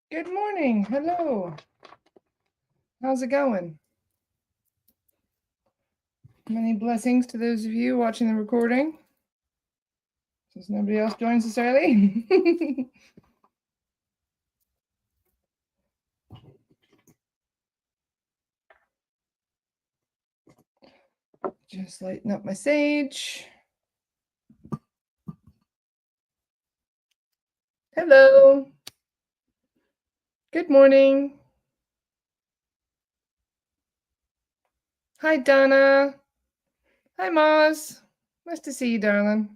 Good morning. Hello. How's it going? Many blessings to those of you watching the recording. Since nobody else joins us early. Just lighten up my sage. Hello. Good morning. Hi, Donna. Hi, Moz. Nice to see you, darling.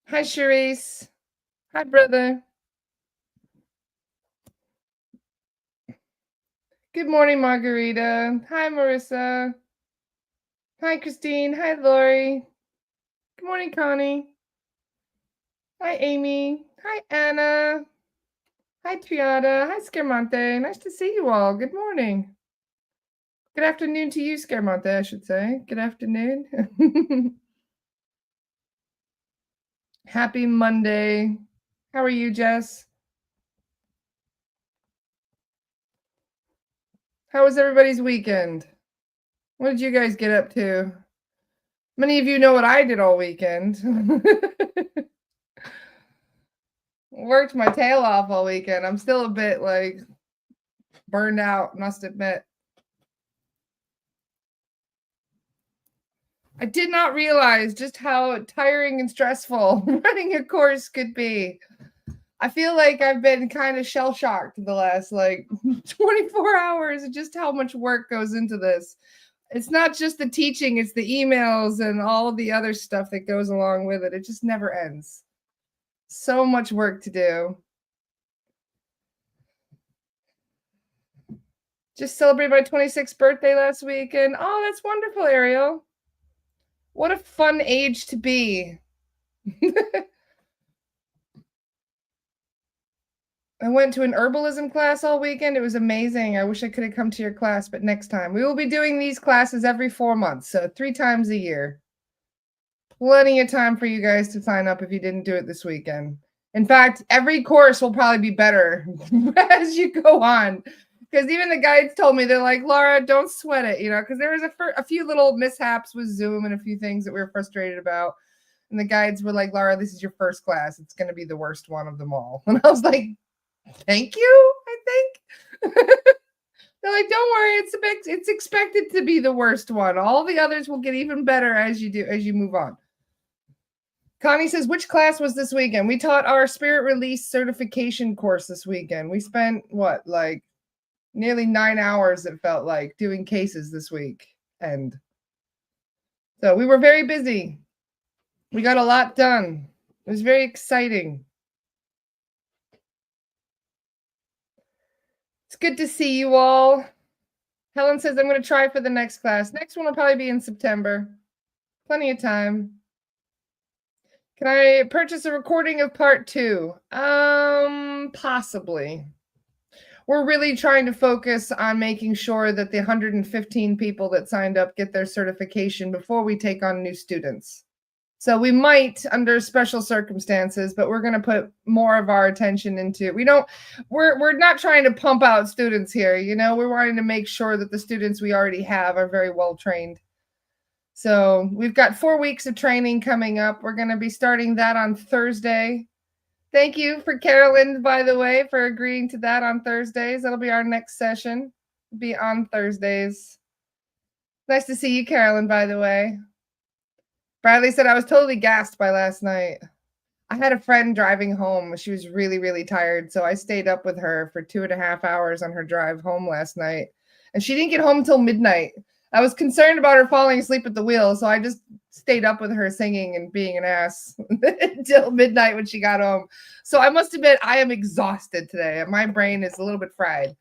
Hi, Charisse. Hi, brother. Good morning, Margarita. Hi, Marissa. Hi, Christine. Hi, Lori. Good morning, Connie. Hi, Amy. Hi, Anna. Hi, Triada. Hi, Scarmonte. Nice to see you all. Good morning. Good afternoon to you, Scarmonte, I should say. Good afternoon. Happy Monday. How are you, Jess? How was everybody's weekend? What did you guys get up to? Many of you know what I did all weekend. Worked my tail off all weekend. I'm still a bit like burned out, must admit. I did not realize just how tiring and stressful running a course could be. I feel like I've been kind of shell shocked the last like 24 hours of just how much work goes into this. It's not just the teaching, it's the emails and all the other stuff that goes along with it. It just never ends. So much work to do. Just celebrated my 26th birthday last weekend. Oh, that's wonderful, Ariel. What a fun age to be. I went to an herbalism class all weekend. It was amazing. I wish I could have come to your class, but next time. We will be doing these classes every 4 months, so 3 times a year. Plenty of time for you guys to sign up if you didn't do it this weekend. In fact, every course will probably be better as you go on. Because even the guides told me, they're like, Laura, don't sweat it, because there was a few little mishaps with Zoom and a few things that we were frustrated about. And the guides were like, Laura, this is your first class. It's going to be the worst one of them all. And I was like, thank you, I think. They're like, don't worry, it's expected to be the worst one. All the others will get even better as you move on. Connie says, which class was this weekend? We taught our spirit release certification course this weekend. We spent like nearly 9 hours, it felt like, doing cases this week. And so we were very busy. We got a lot done. It was very exciting. It's good to see you all. Helen says, I'm going to try for the next class. Next one will probably be in September. Plenty of time. Can I purchase a recording of part 2? Possibly. We're really trying to focus on making sure that the 115 people that signed up get their certification before we take on new students. So we might under special circumstances, but we're going to put more of our attention into, we're not trying to pump out students here. We're wanting to make sure that the students we already have are very well trained. So we've got 4 weeks of training coming up. We're going to be starting that on Thursday. Thank you for Carolyn, by the way, for agreeing to that on Thursdays. That'll be our next session. It'll be on Thursdays. Nice to see you, Carolyn, by the way. Bradley said I was totally gassed by last night. I had a friend driving home. She was really, really tired. So I stayed up with her for 2.5 hours on her drive home last night. And she didn't get home until midnight. I was concerned about her falling asleep at the wheel. So I just stayed up with her singing and being an ass until midnight when she got home. So I must admit, I am exhausted today. My brain is a little bit fried.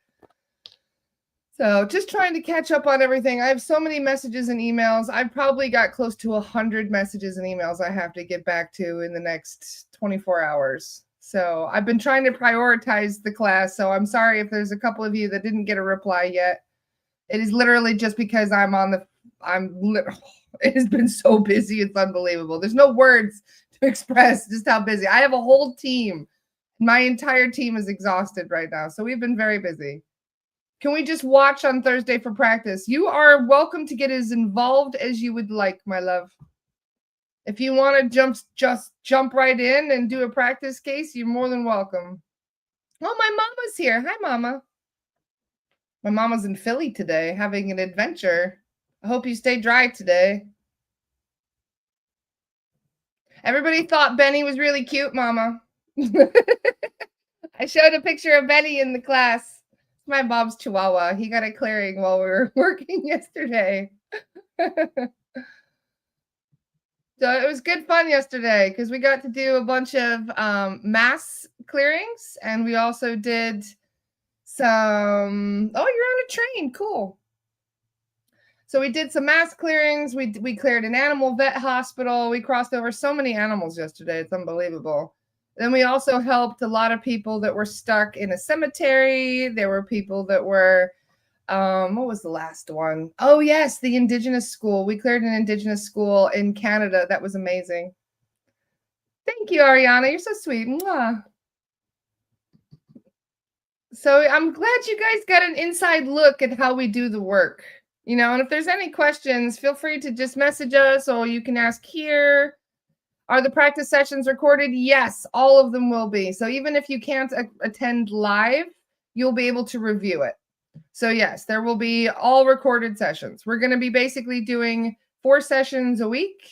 So just trying to catch up on everything. I have so many messages and emails. I've probably got close to 100 messages and emails I have to get back to in the next 24 hours. So I've been trying to prioritize the class. So I'm sorry if there's a couple of you that didn't get a reply yet. It is literally just because it has been so busy. It's unbelievable. There's no words to express just how busy. I have a whole team My entire team is exhausted right now. So we've been very busy. Can we just watch on Thursday for practice? You are welcome to get as involved as you would like, my love. If you want to just jump right in and do a practice case, you're more than welcome. Oh, my mama's here. Hi, mama. My mama's in Philly today having an adventure. I hope you stay dry today. Everybody thought Benny was really cute, mama. I showed a picture of Benny in the class. My Bob's Chihuahua. He got a clearing while we were working yesterday. So it was good fun yesterday because we got to do a bunch of mass clearings, and we also did some. Oh, you're on a train. Cool. So we did some mass clearings. We cleared an animal vet hospital. We crossed over so many animals yesterday. It's unbelievable. Then we also helped a lot of people that were stuck in a cemetery. There were people that were, what was the last one? Oh, yes, the Indigenous school. We cleared an Indigenous school in Canada. That was amazing. Thank you, Ariana. You're so sweet. Mwah. So I'm glad you guys got an inside look at how we do the work. And if there's any questions, feel free to just message us, or you can ask here. Are the practice sessions recorded? Yes, all of them will be. So even if you can't attend live, you'll be able to review it. So yes, there will be all recorded sessions. We're going to be basically doing 4 sessions a week,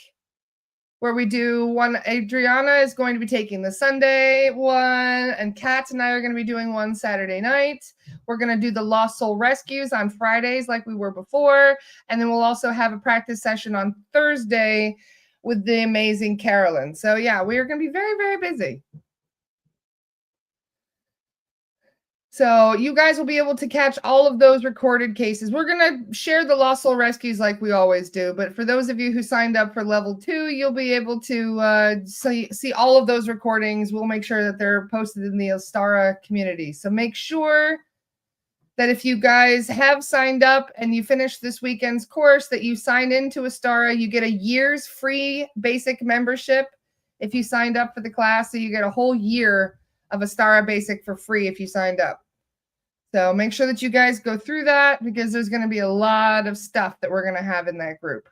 where we do one. Adriana is going to be taking the Sunday one, and Kat and I are going to be doing one Saturday night. We're going to do the Lost Soul Rescues on Fridays like we were before. And then we'll also have a practice session on Thursday with the amazing Carolyn. So yeah, we are going to be very, very busy. So you guys will be able to catch all of those recorded cases. We're going to share the Lost Soul Rescues like we always do. But for those of you who signed up for level 2, you'll be able to see all of those recordings. We'll make sure that they're posted in the Ostara community. So make sure that if you guys have signed up and you finish this weekend's course, that you sign into Ostara. You get a year's free basic membership if you signed up for the class. So you get a whole year of Ostara Basic for free if you signed up. So make sure that you guys go through that, because there's going to be a lot of stuff that we're going to have in that group.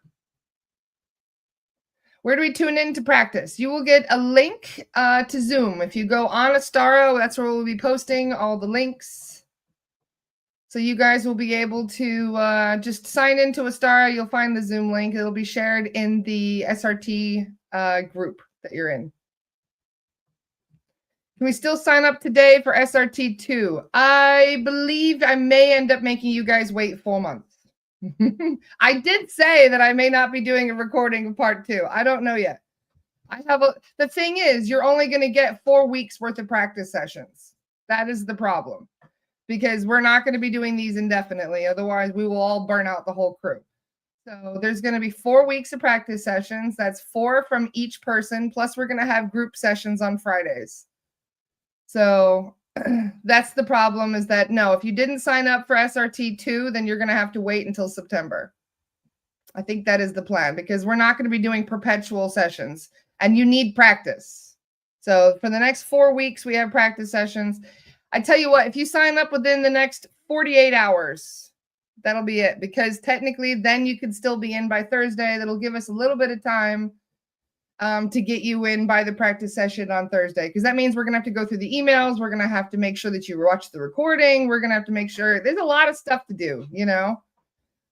Where do we tune in to practice? You will get a link to Zoom. If you go on Ostara, that's where we'll be posting all the links. So you guys will be able to just sign into Ostara. You'll find the Zoom link. It'll be shared in the SRT group that you're in. Can we still sign up today for SRT2? I believe I may end up making you guys wait 4 months. I did say that I may not be doing a recording of part 2. I don't know yet. The thing is, you're only going to get 4 weeks worth of practice sessions. That is the problem, because we're not going to be doing these indefinitely. Otherwise, we will all burn out the whole crew. So there's going to be 4 weeks of practice sessions. That's 4 from each person. Plus, we're going to have group sessions on Fridays. So that's the problem, is that no, if you didn't sign up for SRT2, then you're going to have to wait until September. I think that is the plan, because we're not going to be doing perpetual sessions, and you need practice. So for the next 4 weeks, we have practice sessions. I tell you what, if you sign up within the next 48 hours, that'll be it, because technically then you could still be in by Thursday. That'll give us a little bit of time to get you in by the practice session on Thursday, because that means we're going to have to go through the emails. We're going to have to make sure that you watch the recording. We're going to have to make sure there's a lot of stuff to do,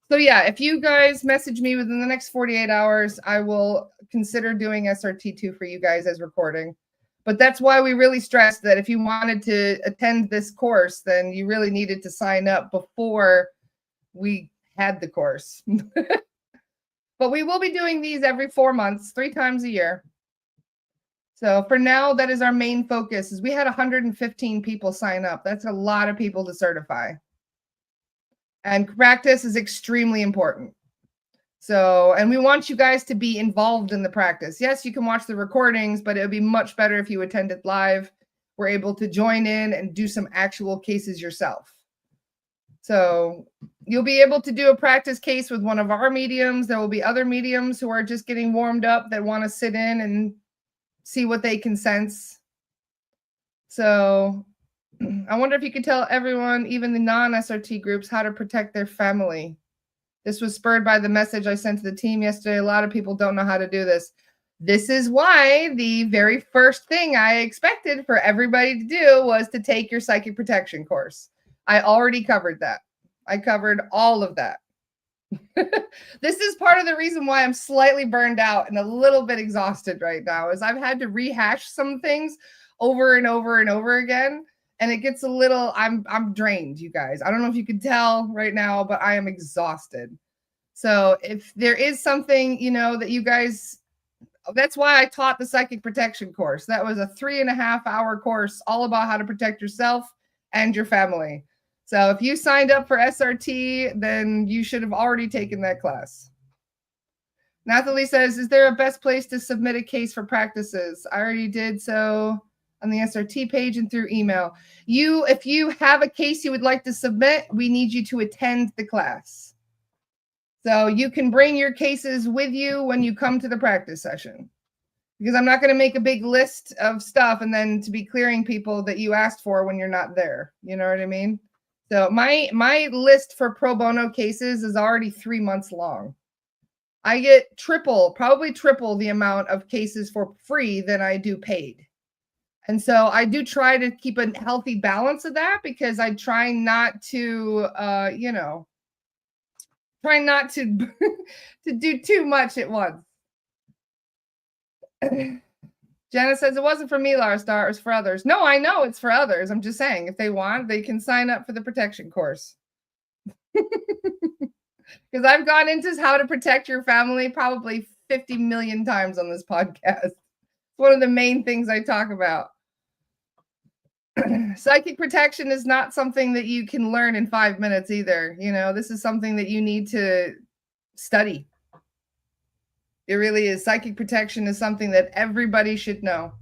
So yeah, if you guys message me within the next 48 hours, I will consider doing SRT2 for you guys as recording. But that's why we really stressed that if you wanted to attend this course, then you really needed to sign up before we had the course. But we will be doing these every 4 months, 3 times a year. So for now, that is our main focus. Is we had 115 people sign up. That's a lot of people to certify. And practice is extremely important. So, and we want you guys to be involved in the practice. Yes, you can watch the recordings, but it would be much better if you attended live. We're able to join in and do some actual cases yourself. So you'll be able to do a practice case with one of our mediums. There will be other mediums who are just getting warmed up that want to sit in and see what they can sense. So I wonder if you could tell everyone, even the non-SRT groups, how to protect their family. This was spurred by the message I sent to the team yesterday. A lot of people don't know how to do this. This is why the very first thing I expected for everybody to do was to take your psychic protection course. I already covered that. I covered all of that. This is part of the reason why I'm slightly burned out and a little bit exhausted right now, is I've had to rehash some things over and over and over again. And it gets a little, I'm drained, you guys. I don't know if you can tell right now, but I am exhausted. So if there is something, that you guys, that's why I taught the psychic protection course. That was a 3.5-hour course all about how to protect yourself and your family. So if you signed up for SRT, then you should have already taken that class. Nathalie says, is there a best place to submit a case for practices? I already did so on the SRT page and through email. If you have a case you would like to submit, we need you to attend the class. So you can bring your cases with you when you come to the practice session, because I'm not going to make a big list of stuff and then to be clearing people that you asked for when you're not there. You know what I mean? So my list for pro bono cases is already 3 months long. I get probably triple the amount of cases for free than I do paid. And so I do try to keep a healthy balance of that, because I try not to, try not to, to do too much at once. Jenna says, it wasn't for me, Lara Star, it was for others. No, I know it's for others. I'm just saying, if they want, they can sign up for the protection course. Because I've gone into how to protect your family probably 50 million times on this podcast. It's one of the main things I talk about. Psychic protection is not something that you can learn in 5 minutes either. This is something that you need to study. It really is. Psychic protection is something that everybody should know,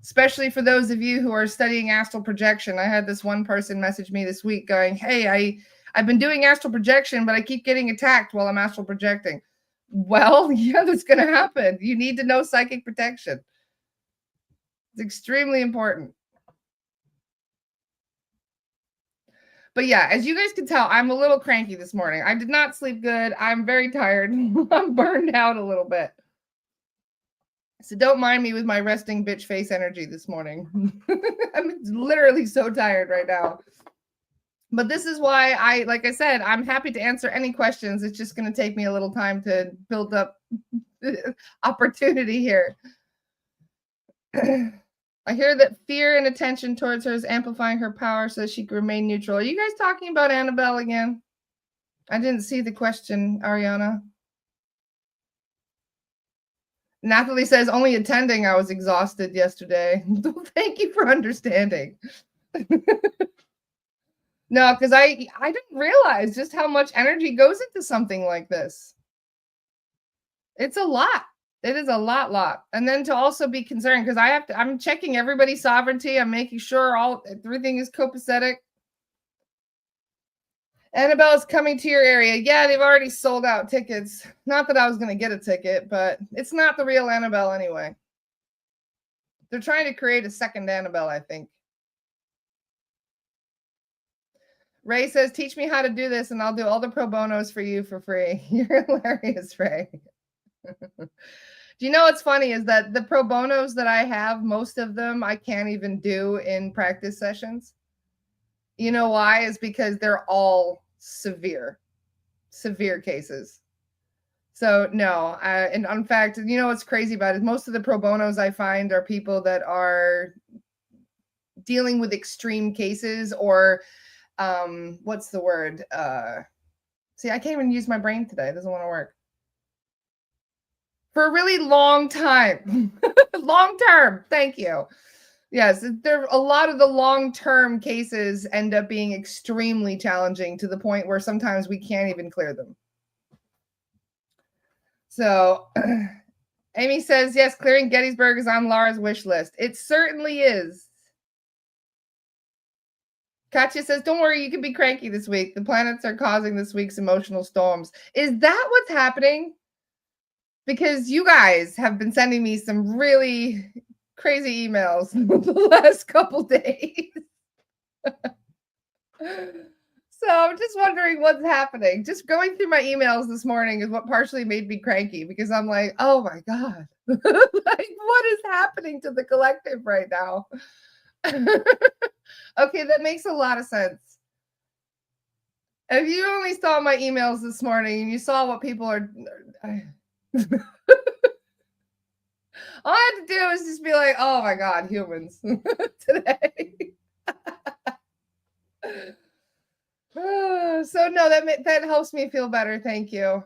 especially for those of you who are studying astral projection. I had this one person message me this week going, hey, I've been doing astral projection, but I keep getting attacked while I'm astral projecting. Well, yeah, that's going to happen. You need to know psychic protection. It's extremely important. But yeah, as you guys can tell, I'm a little cranky this morning. I did not sleep good. I'm very tired. I'm burned out a little bit. So don't mind me with my resting bitch face energy this morning. I'm literally so tired right now. But this is why like I said, I'm happy to answer any questions. It's just going to take me a little time to build up opportunity here. I hear that fear and attention towards her is amplifying her power so she can remain neutral. Are you guys talking about Annabelle again? I didn't see the question, Ariana. Nathalie says, only attending, I was exhausted yesterday. Thank you for understanding. No, because I didn't realize just how much energy goes into something like this. It's a lot. It is a lot. And then to also be concerned, because I'm checking everybody's sovereignty. I'm making sure everything is copacetic. Annabelle is coming to your area. Yeah, they've already sold out tickets. Not that I was going to get a ticket, but it's not the real Annabelle anyway. They're trying to create a second Annabelle, I think. Ray says, teach me how to do this and I'll do all the pro bonos for you for free. You're hilarious, Ray. Do you know what's funny is that the pro bonos that I have, most of them I can't even do in practice sessions. You know why? Is because they're all severe cases. So no, and in fact, you know what's crazy about it? Most of the pro bonos I find are people that are dealing with extreme cases or what's the word? See, I can't even use my brain today. It doesn't want to work. For a really long time. Long term. Thank you. Yes, a lot of the long-term cases end up being extremely challenging to the point where sometimes we can't even clear them. So Amy says, yes, clearing Gettysburg is on Lara's wish list. It certainly is. Katya says, don't worry, you can be cranky this week. The planets are causing this week's emotional storms. Is that what's happening? Because you guys have been sending me some really crazy emails the last couple days. So I'm just wondering what's happening. Just going through my emails this morning is what partially made me cranky because I'm like, oh my God. Like, what is happening to the collective right now? Okay, that makes a lot of sense. If you only saw my emails this morning and you saw what people are all I had to do is just be like, oh my God, humans today. So no, that helps me feel better. Thank you.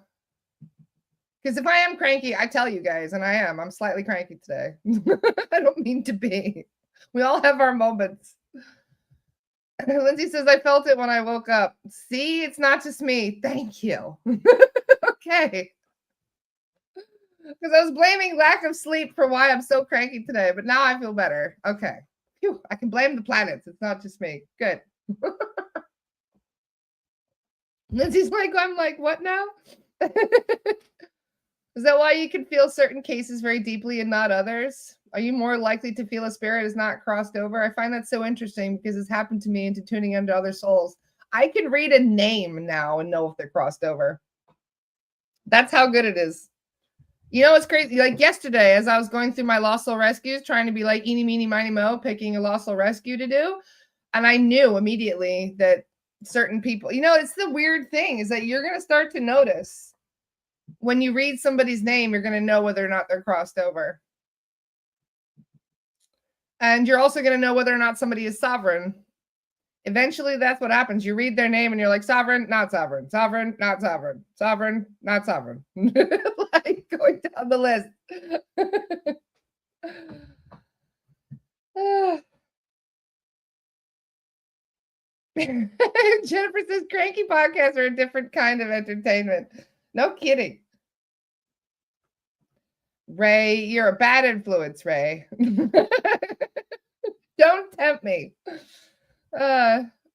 Because if I am cranky, I tell you guys, and I am. I'm slightly cranky today. I don't mean to be. We all have our moments. Lindsay says, I felt it when I woke up. See, it's not just me. Thank you. Okay. Because I was blaming lack of sleep for why I'm so cranky today, but now I feel better. Okay. Phew, I can blame the planets. It's not just me. Good. Lindsay's like, I'm like, what now? Is that why you can feel certain cases very deeply and not others? Are you more likely to feel a spirit is not crossed over? I find that so interesting because it's happened to me into tuning into other souls. I can read a name now and know if they're crossed over. That's how good it is. You know what's crazy? Like yesterday, as I was going through my Lost Soul rescues, trying to be like eeny, meeny, miny, mo, picking a Lost Soul rescue to do. And I knew immediately that certain people, it's the weird thing is that you're going to start to notice when you read somebody's name, you're going to know whether or not they're crossed over. And you're also going to know whether or not somebody is sovereign. Eventually, that's what happens. You read their name and you're like, sovereign, not sovereign, sovereign, not sovereign, sovereign, not sovereign. Like going down the list. Jennifer says cranky podcasts are a different kind of entertainment. No kidding. Ray, you're a bad influence, Ray. Don't tempt me.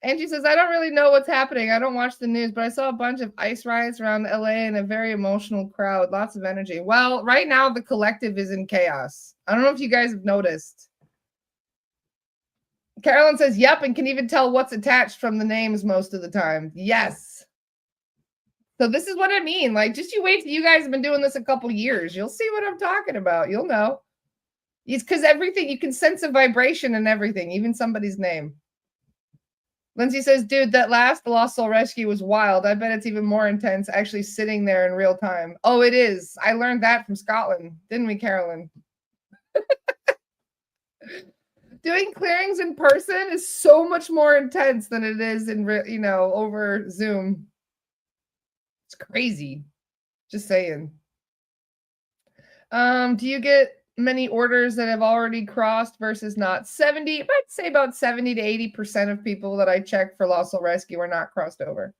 Angie says, I don't really know what's happening. I don't watch the news, but I saw a bunch of ice riots around LA and a very emotional crowd. Lots of energy. Well, right now the collective is in chaos. I don't know if you guys have noticed. Carolyn says, yep, and can even tell what's attached from the names most of the time. Yes. So this is what I mean. Like, just you wait till you guys have been doing this a couple years. You'll see what I'm talking about. You'll know. It's because everything, you can sense a vibration in everything, even somebody's name. Lindsay says, dude, that last Lost Soul rescue was wild. I bet it's even more intense actually sitting there in real time. Oh, it is. I learned that from Scotland. Didn't we, Carolyn? Doing clearings in person is so much more intense than it is in, over Zoom. It's crazy. Just saying. Do you get many orders that have already crossed versus not? 70, I'd say about 70 to 80% of people that I check for Lost Soul Rescue are not crossed over.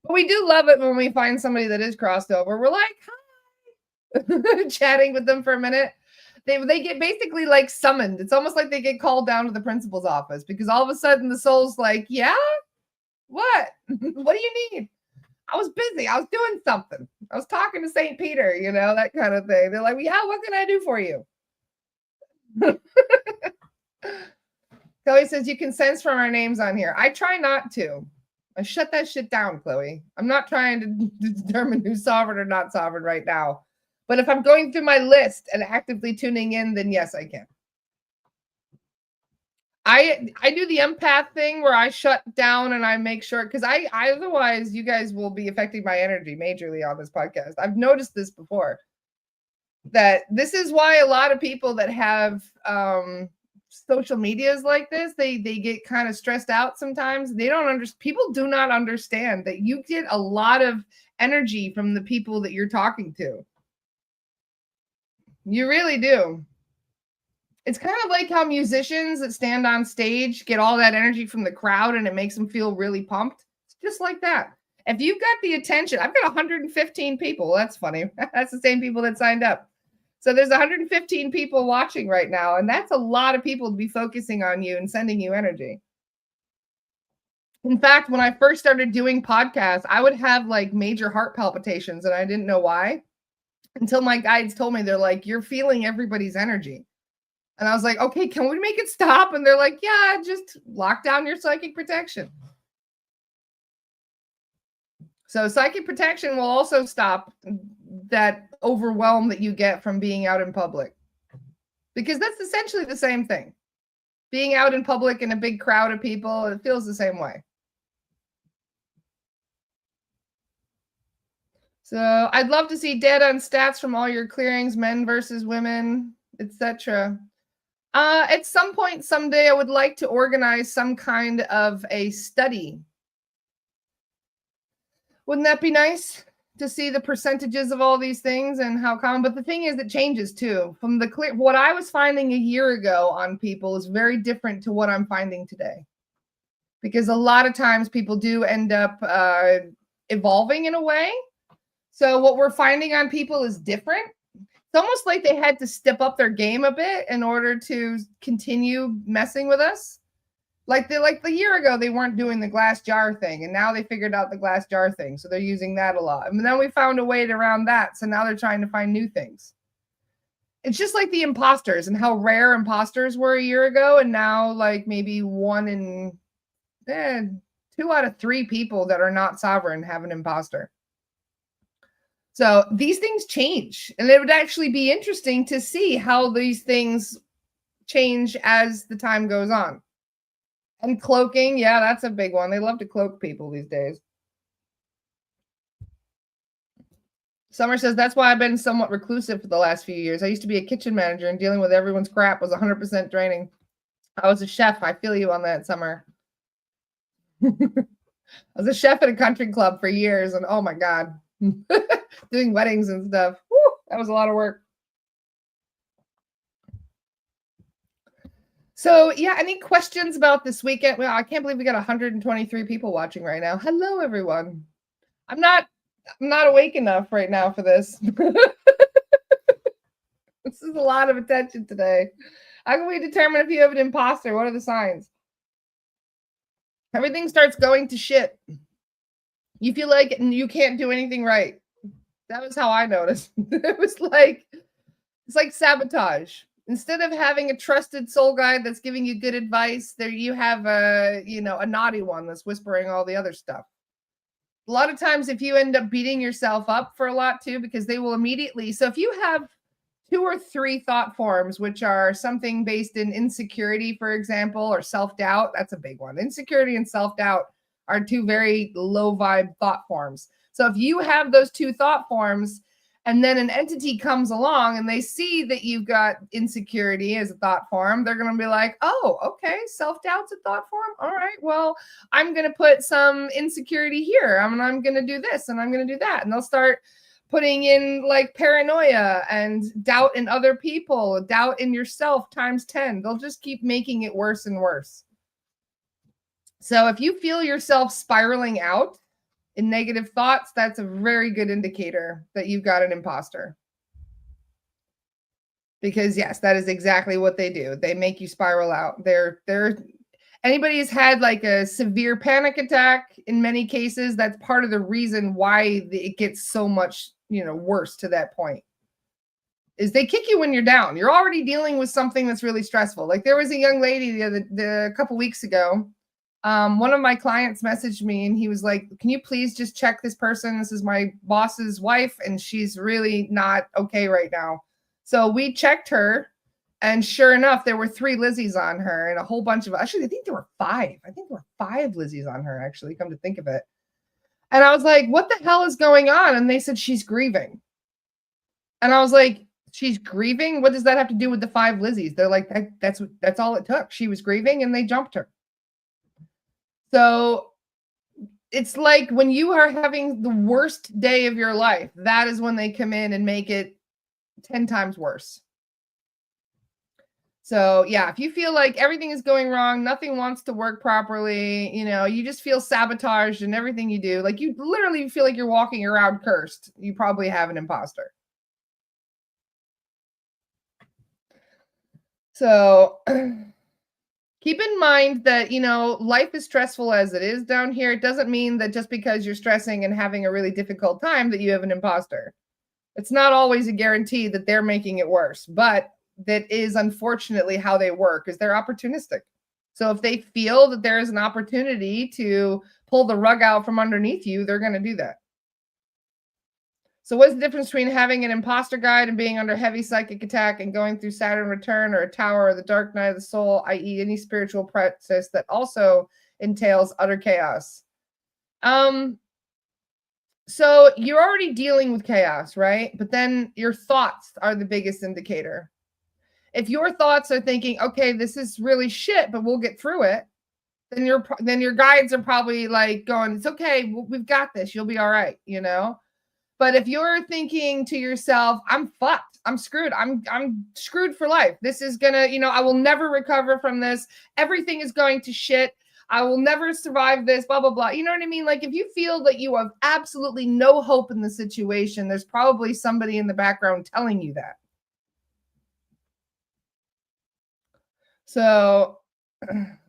But we do love it when we find somebody that is crossed over. We're like, hi, chatting with them for a minute. They get basically like summoned. It's almost like they get called down to the principal's office because all of a sudden the soul's like, yeah, what? What do you need? I was busy. I was doing something. I was talking to St. Peter, that kind of thing. They're like, yeah, what can I do for you? Chloe says, you can sense from our names on here. I try not to. I shut that shit down, Chloe. I'm not trying to determine who's sovereign or not sovereign right now. But if I'm going through my list and actively tuning in, then yes, I can. I do the empath thing where I shut down and I make sure, because I otherwise you guys will be affecting my energy majorly on this podcast. I've noticed this before. That this is why a lot of people that have social medias like this, they get kind of stressed out sometimes. They don't understand. People do not understand that you get a lot of energy from the people that you're talking to. You really do. It's kind of like how musicians that stand on stage get all that energy from the crowd and it makes them feel really pumped. It's just like that. If you've got the attention, I've got 115 people. That's funny. That's the same people that signed up. So there's 115 people watching right now. And that's a lot of people to be focusing on you and sending you energy. In fact, when I first started doing podcasts, I would have like major heart palpitations and I didn't know why until my guides told me, they're like, you're feeling everybody's energy. And I was like, okay, can we make it stop? And they're like, yeah, just lock down your psychic protection. So psychic protection will also stop that overwhelm that you get from being out in public. Because that's essentially the same thing. Being out in public in a big crowd of people, it feels the same way. So I'd love to see data and stats from all your clearings, men versus women, etc. At some point someday, I would like to organize some kind of a study. Wouldn't that be nice to see the percentages of all these things and how common? But the thing is, it changes too. From the clear, what I was finding a year ago on people is very different to what I'm finding today. Because a lot of times people do end up evolving in a way. So what we're finding on people is different. It's almost like they had to step up their game a bit in order to continue messing with us. Like the year ago, they weren't doing the glass jar thing, and now they figured out the glass jar thing, so they're using that a lot. And then we found a way around that, so now they're trying to find new things. It's just like the imposters and how rare imposters were a year ago, and now like maybe 1 in 2 out of 3 people that are not sovereign have an imposter. So these things change, and it would actually be interesting to see how these things change as the time goes on. And cloaking, yeah, that's a big one. They love to cloak people these days. Summer says, that's why I've been somewhat reclusive for the last few years. I used to be a kitchen manager, and dealing with everyone's crap was 100% draining. I was a chef. I feel you on that, Summer. I was a chef at a country club for years, and oh my God, doing weddings and stuff. Woo, that was a lot of work. So yeah, any questions about this weekend? Well, I can't believe we got 123 people watching right now. Hello, everyone. I'm not awake enough right now for this. This is a lot of attention today. How can we determine if you have an imposter? What are the signs? Everything starts going to shit. You feel like you can't do anything right. That was how I noticed. It's like sabotage. Instead of having a trusted soul guide that's giving you good advice, there you have a naughty one that's whispering all the other stuff. A lot of times if you end up beating yourself up for a lot too, because they will immediately, so if you have 2 or 3 thought forms, which are something based in insecurity, for example, or self-doubt, that's a big one. Insecurity and self-doubt are 2 very low vibe thought forms. So if you have those 2 thought forms, and then an entity comes along and they see that you've got insecurity as a thought form, they're going to be like, oh, okay, self-doubt's a thought form. All right, well, I'm going to put some insecurity here. I'm going to do this and I'm going to do that. And they'll start putting in like paranoia and doubt in other people, doubt in yourself times 10. They'll just keep making it worse and worse. So if you feel yourself spiraling out in negative thoughts, that's a very good indicator that you've got an imposter. Because yes, that is exactly what they do. They make you spiral out. Anybody who's had like a severe panic attack, in many cases, that's part of the reason why it gets so much, worse to that point. Is they kick you when you're down. You're already dealing with something that's really stressful. Like there was a young lady a couple weeks ago. One of my clients messaged me and he was like, can you please just check this person? This is my boss's wife and she's really not okay right now. So we checked her and sure enough, there were 3 Lizzies on her and a whole bunch of, actually, I think there were 5. I think there were 5 Lizzies on her, actually, come to think of it. And I was like, what the hell is going on? And they said, she's grieving. And I was like, she's grieving? What does that have to do with the 5 Lizzies? They're like, that's all it took. She was grieving and they jumped her. So it's like when you are having the worst day of your life, that is when they come in and make it 10 times worse. So yeah, if you feel like everything is going wrong, nothing wants to work properly, you just feel sabotaged in everything you do. Like you literally feel like you're walking around cursed. You probably have an imposter. So keep in mind that, life is stressful as it is down here. It doesn't mean that just because you're stressing and having a really difficult time that you have an imposter. It's not always a guarantee that they're making it worse, but that is unfortunately how they work is they're opportunistic. So if they feel that there is an opportunity to pull the rug out from underneath you, they're going to do that. So what's the difference between having an imposter guide and being under heavy psychic attack and going through Saturn return or a tower or the dark night of the soul, i.e. any spiritual practice that also entails utter chaos? Um, so you're already dealing with chaos, right? But then your thoughts are the biggest indicator. If your thoughts are thinking, okay, this is really shit, but we'll get through it, then your guides are probably like going, it's okay, we've got this, you'll be all right, you know? But if you're thinking to yourself, I'm fucked, I'm screwed, I'm screwed for life. This is gonna, I will never recover from this. Everything is going to shit. I will never survive this, blah, blah, blah. You know what I mean? Like if you feel that you have absolutely no hope in the situation, there's probably somebody in the background telling you that. So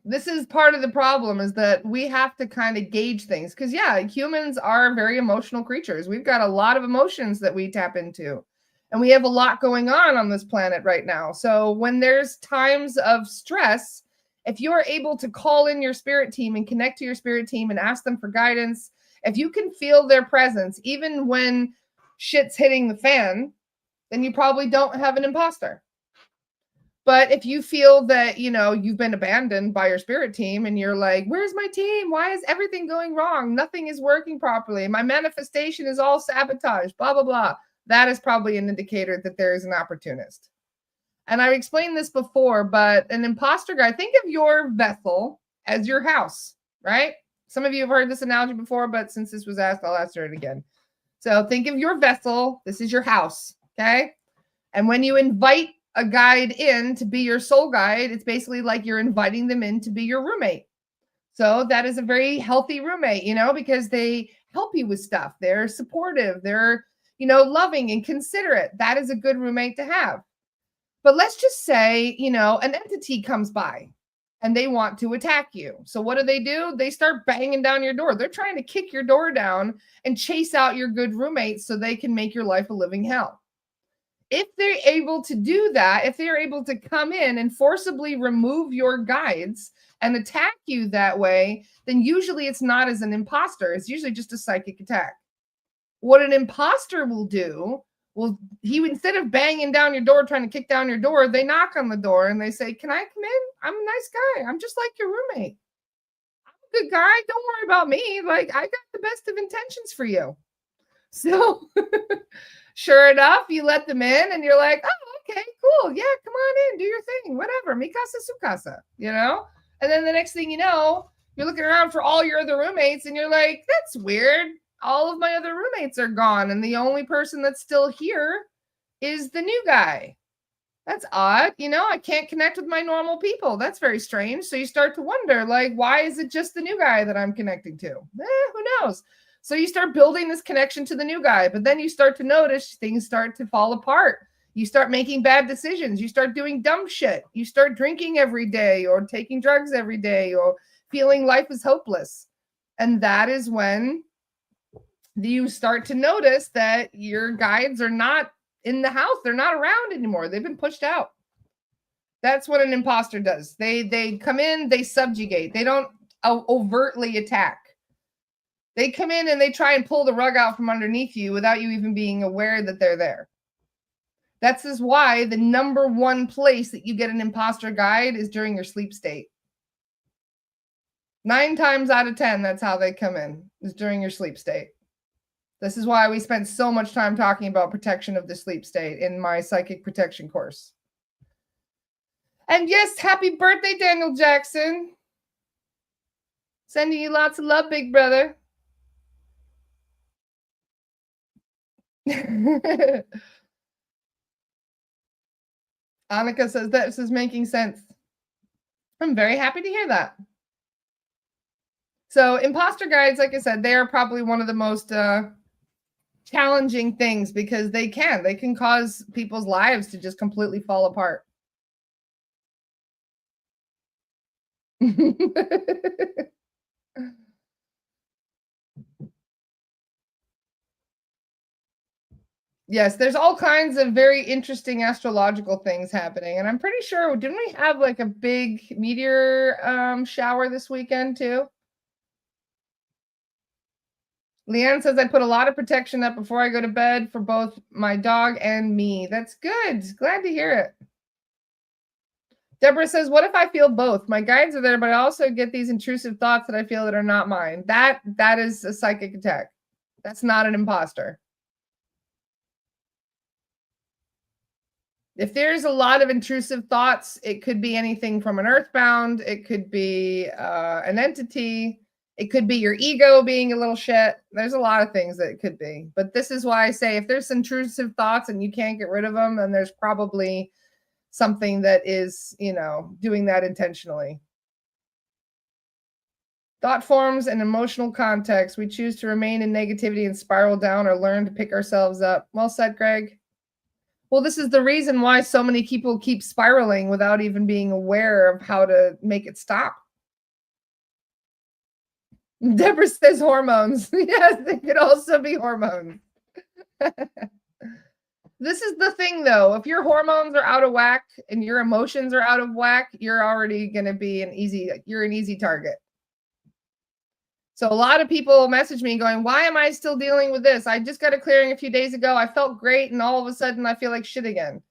this is part of the problem, is that we have to kind of gauge things because humans are very emotional creatures. We've got a lot of emotions that we tap into, and we have a lot going on this planet right now. So when there's times of stress, if you're able to call in your spirit team and connect to your spirit team and ask them for guidance, if you can feel their presence even when shit's hitting the fan, then you probably don't have an imposter. But if you feel that, you've been abandoned by your spirit team and you're like, where's my team? Why is everything going wrong? Nothing is working properly. My manifestation is all sabotaged, blah, blah, blah. That is probably an indicator that there is an opportunist. And I've explained this before, but an imposter guy, think of your vessel as your house, right? Some of you have heard this analogy before, but since this was asked, I'll answer it again. So think of your vessel. This is your house, okay? And when you invite a guide in to be your soul guide, it's basically like you're inviting them in to be your roommate. So that is a very healthy roommate, because they help you with stuff. They're supportive. They're, loving and considerate. That is a good roommate to have. But let's just say, an entity comes by and they want to attack you. So what do? They start banging down your door. They're trying to kick your door down and chase out your good roommates so they can make your life a living hell. If they're able to do that, if they're able to come in and forcibly remove your guides and attack you that way, then usually it's not as an imposter. It's usually just a psychic attack. What an imposter will do, instead of banging down your door, trying to kick down your door, they knock on the door and they say, can I come in? I'm a nice guy. I'm just like your roommate. I'm a good guy. Don't worry about me. Like, I got the best of intentions for you. So sure enough, you let them in and you're like, oh, okay, cool. Yeah, come on in, do your thing, whatever. Mi casa, su casa, And then the next thing you know, you're looking around for all your other roommates and you're like, that's weird. All of my other roommates are gone. And the only person that's still here is the new guy. That's odd. I can't connect with my normal people. That's very strange. So you start to wonder, like, why is it just the new guy that I'm connecting to? Who knows? So you start building this connection to the new guy, but then you start to notice things start to fall apart. You start making bad decisions. You start doing dumb shit. You start drinking every day or taking drugs every day or feeling life is hopeless. And that is when you start to notice that your guides are not in the house. They're not around anymore. They've been pushed out. That's what an imposter does. They come in, they subjugate. They don't overtly attack. They come in and they try and pull the rug out from underneath you without you even being aware that they're there. That's just why the number one place that you get an imposter guide is during your sleep state. 9 times out of 10, that's how they come in, is during your sleep state. This is why we spent so much time talking about protection of the sleep state in my psychic protection course. And yes, happy birthday, Daniel Jackson. Sending you lots of love, big brother. Annika says this is making sense. I'm very happy to hear that. So imposter guides, like I said, they are probably one of the most challenging things because they can cause people's lives to just completely fall apart. Yes, there's all kinds of very interesting astrological things happening. And I'm pretty sure, didn't we have like a big meteor shower this weekend too? Leanne says I put a lot of protection up before I go to bed for both my dog and me. That's good. Glad to hear it. Deborah says, what if I feel both? My guides are there, but I also get these intrusive thoughts that I feel that are not mine. That is a psychic attack. That's not an imposter. If there's a lot of intrusive thoughts, it could be anything from an earthbound, it could be an entity, it could be your ego being a little shit. There's a lot of things that it could be. But this is why I say if there's intrusive thoughts and you can't get rid of them, then there's probably something that is, doing that intentionally. Thought forms and emotional context. We choose to remain in negativity and spiral down or learn to pick ourselves up. Well said, Greg. Well, this is the reason why so many people keep spiraling without even being aware of how to make it stop. Deborah says hormones. Yes, they could also be hormones. This is the thing, though. If your hormones are out of whack and your emotions are out of whack, you're already going to be an easy target. So a lot of people message me going, why am I still dealing with this? I just got a clearing a few days ago. I felt great. And all of a sudden I feel like shit again.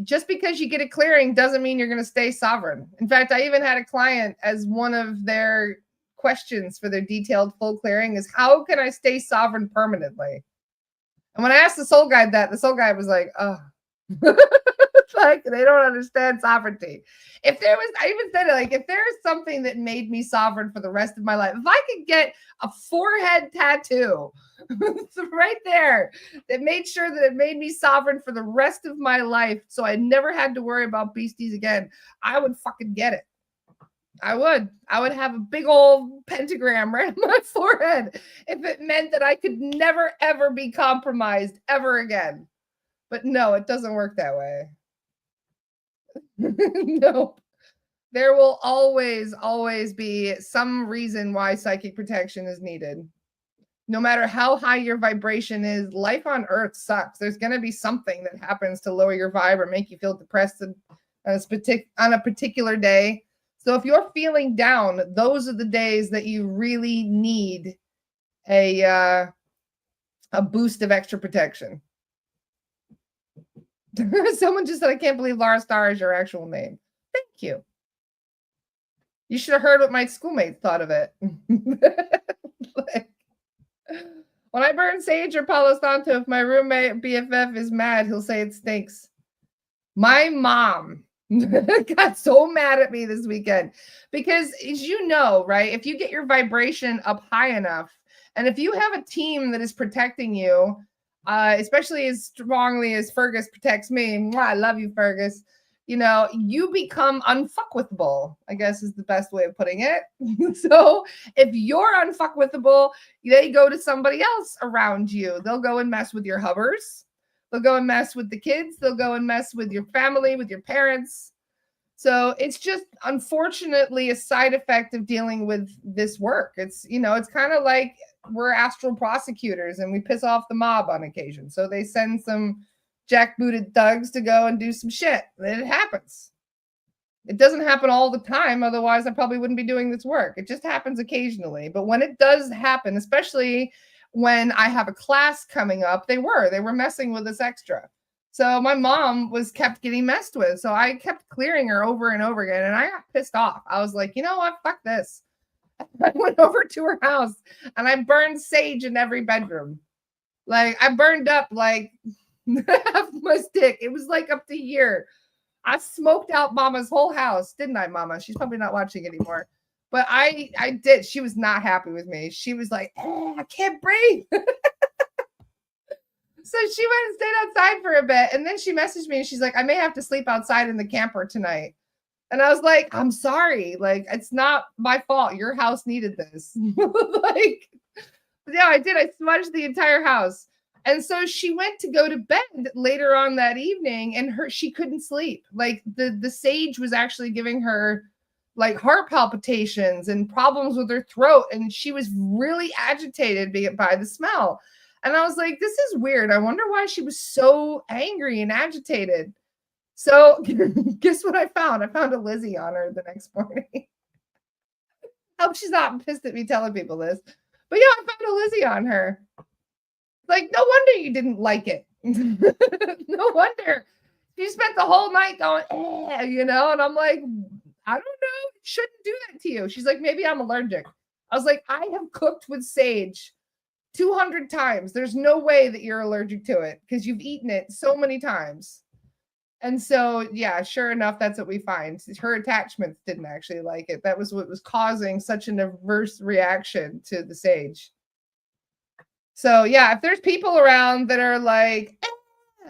Just because you get a clearing doesn't mean you're going to stay sovereign. In fact, I even had a client as one of their questions for their detailed full clearing is, how can I stay sovereign permanently? And when I asked the soul guide that, the soul guide was like, oh, like they don't understand sovereignty. I even said it, like, if there's something that made me sovereign for the rest of my life, if I could get a forehead tattoo right there that made sure that it made me sovereign for the rest of my life, so I never had to worry about beasties again, I would fucking get it. I would have a big old pentagram right on my forehead if it meant that I could never, ever be compromised ever again. But no, it doesn't work that way. No, there will always be some reason why psychic protection is needed. No matter how high your vibration is, life on Earth sucks. There's going to be something that happens to lower your vibe or make you feel depressed on a particular day. So if you're feeling down, those are the days that you really need a boost of extra protection. Someone just said, I can't believe Laura Starr is your actual name. Thank you. You should have heard what my schoolmates thought of it. Like, when I burn sage or Palo Santo, if my roommate BFF is mad, he'll say it stinks. My mom got so mad at me this weekend because, as you know, right, if you get your vibration up high enough, and if you have a team that is protecting you, especially as strongly as Fergus protects me, I love you, Fergus, you become unfuckwithable, I guess is the best way of putting it. So if you're unfuckwithable, they go to somebody else around you. They'll go and mess with your hubbers. They'll go and mess with the kids. They'll go and mess with your family, with your parents. So it's just, unfortunately, a side effect of dealing with this work. It's, it's kind of like we're astral prosecutors and we piss off the mob on occasion. So they send some jackbooted thugs to go and do some shit. It happens. It doesn't happen all the time. Otherwise, I probably wouldn't be doing this work. It just happens occasionally. But when it does happen, especially when I have a class coming up, they were messing with us extra. So my mom kept getting messed with. So I kept clearing her over and over again. And I got pissed off. I was like, you know what? Fuck this. I went over to her house and I burned sage in every bedroom. Like, I burned up like half my stick. It was like up to here. I smoked out Mama's whole house, didn't I, Mama? She's probably not watching anymore. But I did. She was not happy with me. She was like, I can't breathe. So she went and stayed outside for a bit. And then she messaged me and she's like, I may have to sleep outside in the camper tonight. And I was like, I'm sorry. Like, it's not my fault. Your house needed this. Like, yeah, I did. I smudged the entire house. And so she went to go to bed later on that evening and she couldn't sleep. Like, the sage was actually giving her like heart palpitations and problems with her throat. And she was really agitated by the smell. And I was like, this is weird. I wonder why she was so angry and agitated. So guess what I found? I found a Lizzie on her the next morning. Hope she's not pissed at me telling people this. But yeah, I found a Lizzie on her. Like, no wonder you didn't like it. No wonder. She spent the whole night going, and I'm like, I don't know. It shouldn't do that to you. She's like, maybe I'm allergic. I was like, I have cooked with sage 200 times. There's no way that you're allergic to it because you've eaten it so many times. And so, yeah, sure enough, that's what we find. Her attachments didn't actually like it. That was what was causing such an adverse reaction to the sage. So, yeah, if there's people around that are like,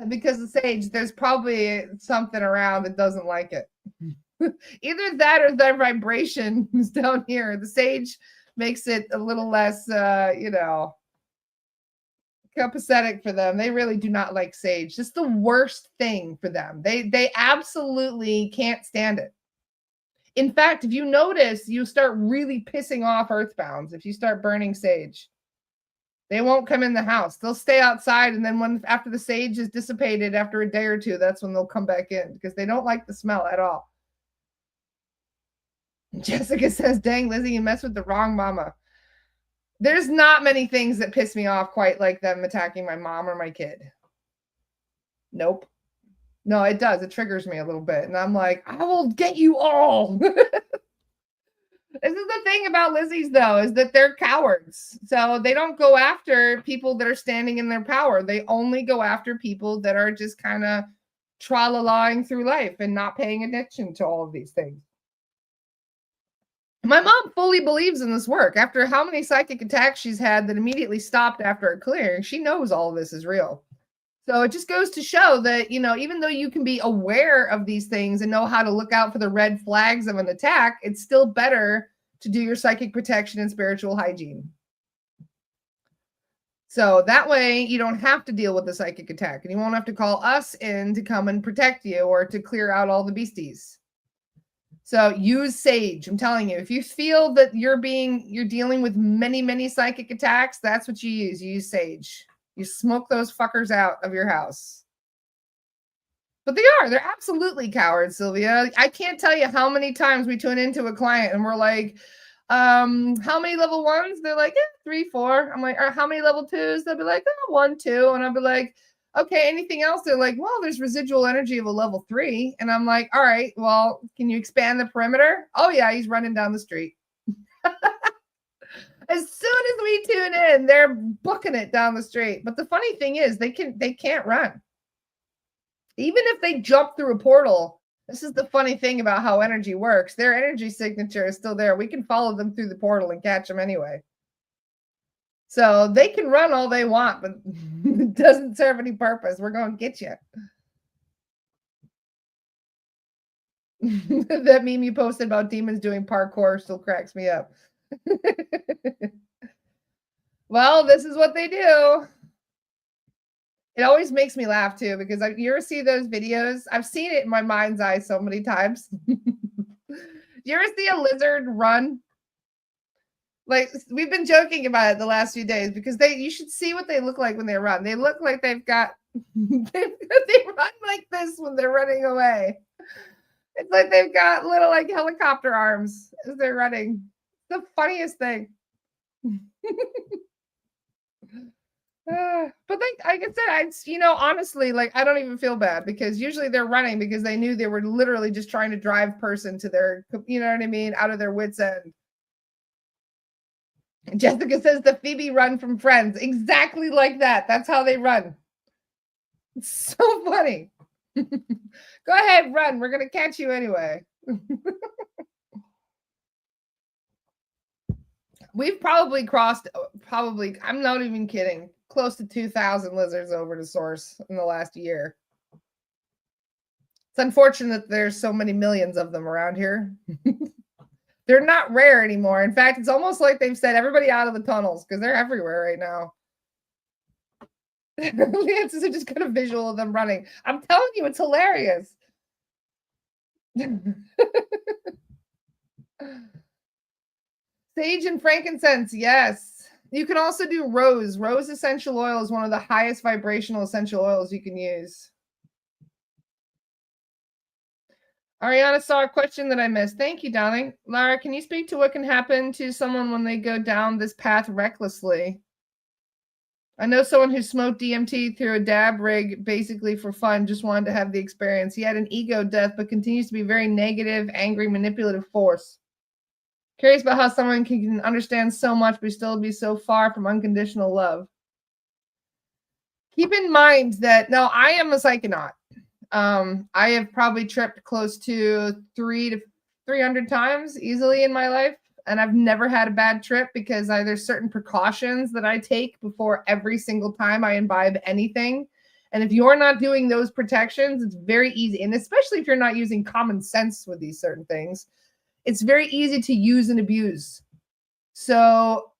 because of sage, there's probably something around that doesn't like it. Either that or their vibration is down here. The sage makes it a little less, copacetic for them. They really do not like sage. It's the worst thing for them. They absolutely can't stand it. In fact, if you notice, you start really pissing off earthbounds if you start burning sage. They won't come in the house. They'll stay outside, and then after the sage is dissipated after a day or two, that's when they'll come back in because they don't like the smell at all. Jessica says, dang, Lizzie, you messed with the wrong mama. There's not many things that piss me off quite like them attacking my mom or my kid. Nope. No, it does. It triggers me a little bit. And I'm like, I will get you all. This is the thing about Lizzies, though, is that they're cowards. So they don't go after people that are standing in their power. They only go after people that are just kind of tra-la-laing through life and not paying attention to all of these things. My mom fully believes in this work. After how many psychic attacks she's had that immediately stopped after a clearing, she knows all of this is real. So it just goes to show that, even though you can be aware of these things and know how to look out for the red flags of an attack, it's still better to do your psychic protection and spiritual hygiene. So that way you don't have to deal with the psychic attack and you won't have to call us in to come and protect you or to clear out all the beasties. So use sage. I'm telling you, if you feel that you're dealing with many, many psychic attacks, that's what you use. You use sage. You smoke those fuckers out of your house. But they're absolutely cowards, Sylvia. I can't tell you how many times we tune into a client and we're like, how many level 1s? They're like, 3, 4. I'm like, how many level 2s? They'll be like, 1, 2. And I'll be like, okay, anything else? They're like, well, there's residual energy of a level 3. And I'm like, all right, well, can you expand the perimeter? Oh yeah, he's running down the street. As soon as we tune in, they're booking it down the street. But the funny thing is they can't run. Even if they jump through a portal, this is the funny thing about how energy works. Their energy signature is still there. We can follow them through the portal and catch them anyway. So they can run all they want, but it doesn't serve any purpose. We're going to get you. That meme you posted about demons doing parkour still cracks me up. Well, this is what they do. It always makes me laugh too, because you ever see those videos? I've seen it in my mind's eye so many times. You ever see a lizard run? Like, we've been joking about it the last few days because you should see what they look like when they run. They look like they've got, they run like this when they're running away. It's like they've got little like helicopter arms as they're running. The funniest thing. But like I said, honestly, like I don't even feel bad because usually they're running because they knew they were literally just trying to drive person to their, you know what I mean, out of their wits' end. Jessica says the Phoebe run from Friends. Exactly like that. That's how they run. It's so funny. Go ahead, run. We're going to catch you anyway. We've probably crossed, I'm not even kidding, close to 2,000 lizards over to source in the last year. It's unfortunate that there's so many millions of them around here. They're not rare anymore. In fact, it's almost like they've set everybody out of the tunnels because they're everywhere right now. Lances are just got a visual of them running. I'm telling you, it's hilarious. Sage and frankincense, yes. You can also do rose. Rose essential oil is one of the highest vibrational essential oils you can use. Ariana saw a question that I missed. Thank you, darling. Lara, can you speak to what can happen to someone when they go down this path recklessly? I know someone who smoked DMT through a dab rig basically for fun, just wanted to have the experience. He had an ego death, but continues to be very negative, angry, manipulative force. Curious about how someone can understand so much but still be so far from unconditional love. Keep in mind that now I am a psychonaut. I have probably tripped close to 300 times easily in my life, and I've never had a bad trip because there's certain precautions that I take before every single time I imbibe anything. And if you're not doing those protections, it's very easy, and especially if you're not using common sense with these certain things, it's very easy to use and abuse. So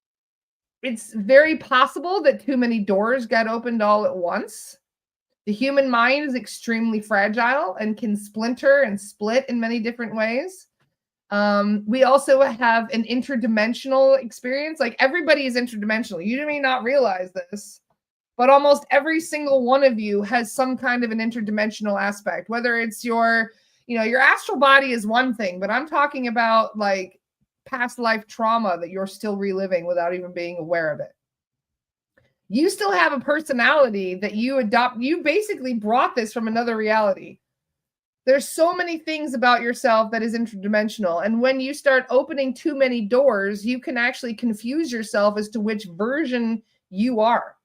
it's very possible that too many doors got opened all at once. The human mind is extremely fragile and can splinter and split in many different ways. We also have an interdimensional experience. Like, everybody is interdimensional. You may not realize this, but almost every single one of you has some kind of an interdimensional aspect, whether it's your astral body is one thing, but I'm talking about like past life trauma that you're still reliving without even being aware of it. You still have a personality that you adopt. You basically brought this from another reality. There's so many things about yourself that is interdimensional. And when you start opening too many doors, you can actually confuse yourself as to which version you are.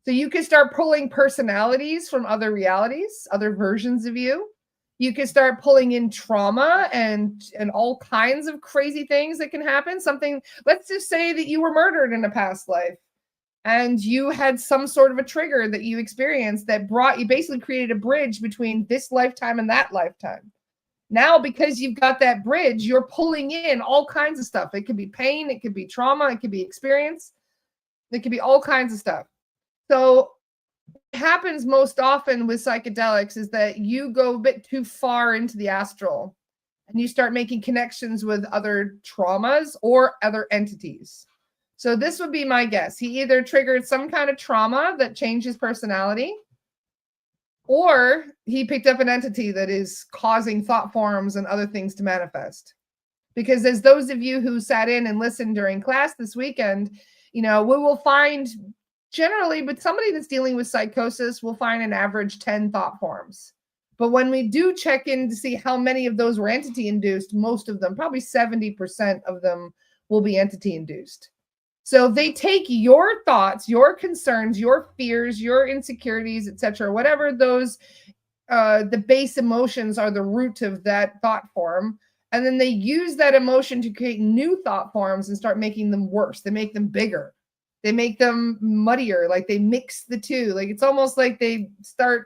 So you can start pulling personalities from other realities, other versions of you. You can start pulling in trauma and all kinds of crazy things that can happen. Let's just say that you were murdered in a past life, and you had some sort of a trigger that you experienced that basically created a bridge between this lifetime and that lifetime. Now, because you've got that bridge, you're pulling in all kinds of stuff. It could be pain, it could be trauma, it could be experience, it could be all kinds of stuff. So what happens most often with psychedelics is that you go a bit too far into the astral and you start making connections with other traumas or other entities. So this would be my guess. He either triggered some kind of trauma that changed his personality, or he picked up an entity that is causing thought forms and other things to manifest. Because as those of you who sat in and listened during class this weekend, we will find generally with somebody that's dealing with psychosis, we'll find an average 10 thought forms. But when we do check in to see how many of those were entity induced, most of them, probably 70% of them, will be entity induced. So they take your thoughts, your concerns, your fears, your insecurities, etc., whatever those, the base emotions are the root of that thought form. And then they use that emotion to create new thought forms and start making them worse. They make them bigger. They make them muddier. Like, they mix the two. Like, it's almost like they start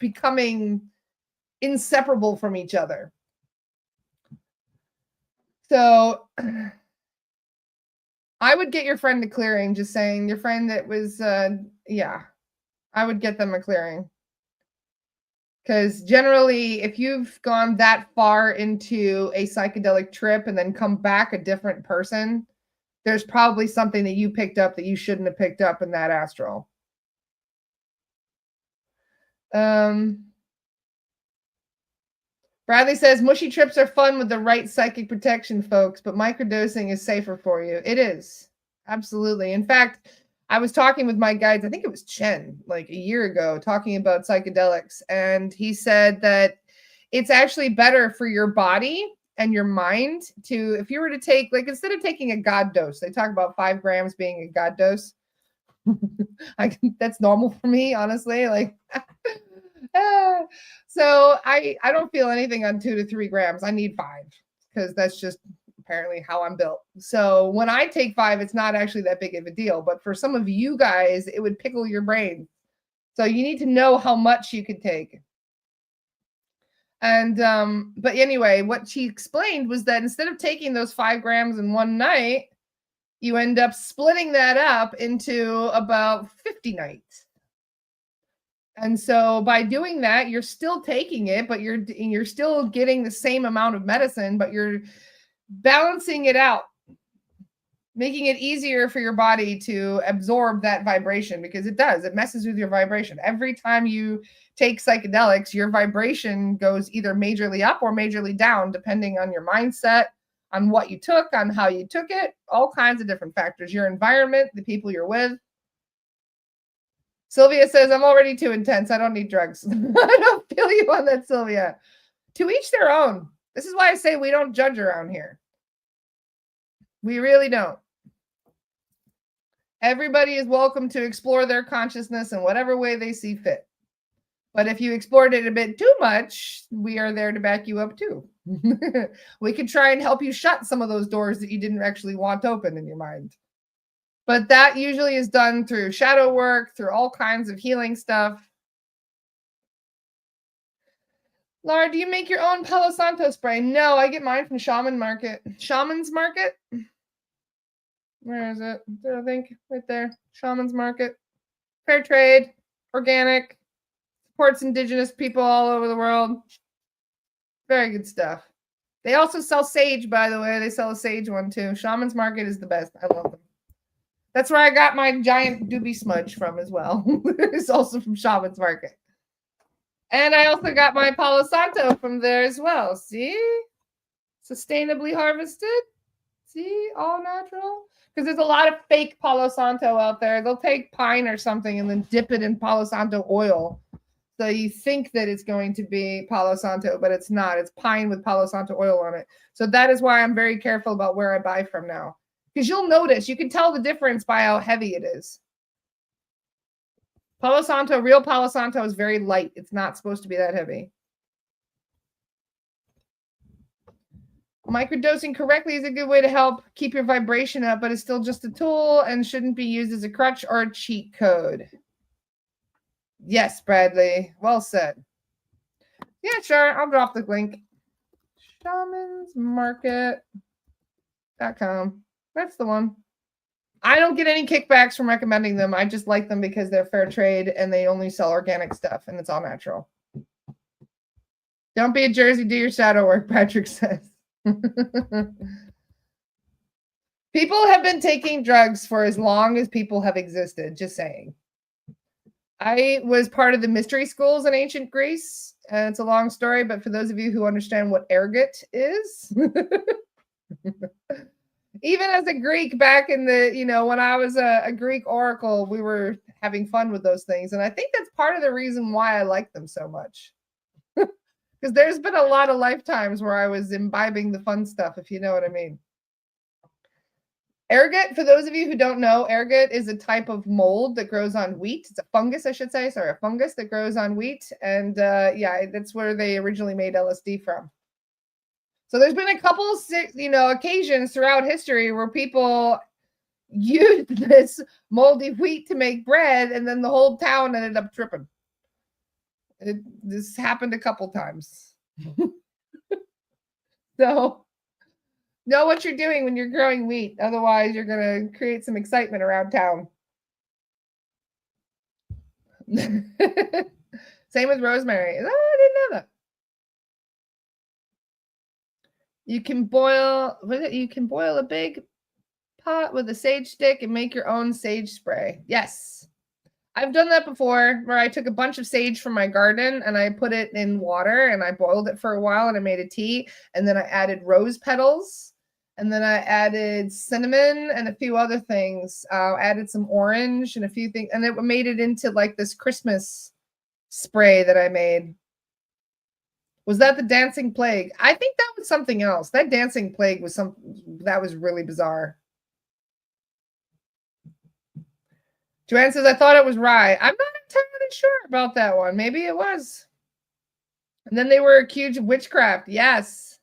becoming inseparable from each other. So I would get your friend a clearing, just saying. Your friend that was, I would get them a clearing. Because generally, if you've gone that far into a psychedelic trip and then come back a different person, there's probably something that you picked up that you shouldn't have picked up in that astral. Bradley says, mushy trips are fun with the right psychic protection, folks, but microdosing is safer for you. It is. Absolutely. In fact, I was talking with my guides, I think it was Chen, like a year ago, talking about psychedelics. And he said that it's actually better for your body and your mind to, if you were to take, like, instead of taking a God dose, they talk about 5 grams being a God dose. That's normal for me, honestly. Like, so I don't feel anything on 2 to 3 grams. I need 5 because that's just apparently how I'm built. So when I take 5, it's not actually that big of a deal. But for some of you guys, it would pickle your brain. So you need to know how much you could take. And but anyway, what she explained was that instead of taking those 5 grams in one night, you end up splitting that up into about 50 nights. And so by doing that, you're still taking it, but you're still getting the same amount of medicine, but you're balancing it out. making it easier for your body to absorb that vibration, because it does. It messes with your vibration. Every time you take psychedelics, your vibration goes either majorly up or majorly down, depending on your mindset, on what you took, on how you took it, all kinds of different factors, your environment, the people you're with. Sylvia says, I'm already too intense. I don't need drugs. I don't feel you on that, Sylvia. To each their own. This is why I say we don't judge around here. We really don't. Everybody is welcome to explore their consciousness in whatever way they see fit. But if you explored it a bit too much, we are there to back you up too. We can try and help you shut some of those doors that you didn't actually want open in your mind. But that usually is done through shadow work, through all kinds of healing stuff. Laura, do you make your own Palo Santo spray? No, I get mine from Shaman Market. Shaman's Market? Where is it? I think right there. Shaman's Market. Fair trade, organic, supports indigenous people all over the world. Very good stuff. They also sell sage, by the way. They sell a sage one too. Shaman's Market is the best. I love them. That's where I got my giant doobie smudge from as well. It's also from Shaman's Market. And I also got my Palo Santo from there as well. See? Sustainably harvested. See? All natural. Because there's a lot of fake Palo Santo out there. They'll take pine or something and then dip it in Palo Santo oil. So you think that it's going to be Palo Santo, but it's not. It's pine with Palo Santo oil on it. So that is why I'm very careful about where I buy from now. Because you'll notice, you can tell the difference by how heavy it is. Palo Santo, real Palo Santo is very light. It's not supposed to be that heavy. Microdosing correctly is a good way to help keep your vibration up, but it's still just a tool and shouldn't be used as a crutch or a cheat code. Yes, Bradley. Well said. Yeah, sure. I'll drop the link. Shamansmarket.com. That's the one. I don't get any kickbacks from recommending them. I just like them because they're fair trade and they only sell organic stuff and it's all natural. Don't be a Jersey, do your shadow work, Patrick says. People have been taking drugs for as long as people have existed, just saying. I was part of the mystery schools in ancient Greece. It's a long story, but for those of you who understand what ergot is, even as a Greek back in the, when I was a Greek oracle, we were having fun with those things. And I think that's part of the reason why I like them so much. Because there's been a lot of lifetimes where I was imbibing the fun stuff, if you know what I mean. Ergot, for those of you who don't know, ergot is a type of mold that grows on wheat. It's a fungus, I should say. Sorry, a fungus that grows on wheat. And yeah, that's where they originally made LSD from. So there's been a couple, occasions throughout history where people used this moldy wheat to make bread, and then the whole town ended up tripping. This happened a couple times. So know what you're doing when you're growing wheat. Otherwise, you're going to create some excitement around town. Same with rosemary. Oh, I didn't know that. You can boil a big pot with a sage stick and make your own sage spray. Yes. I've done that before, where I took a bunch of sage from my garden and I put it in water and I boiled it for a while and I made a tea, and then I added rose petals, and then I added cinnamon and a few other things. Added some orange and a few things, and it made it into like this Christmas spray that I made. Was that the dancing plague? I think that was something else. That dancing plague was that was really bizarre. Joanne says, I thought it was rye. I'm not entirely sure about that one. Maybe it was. And then they were accused of witchcraft. Yes.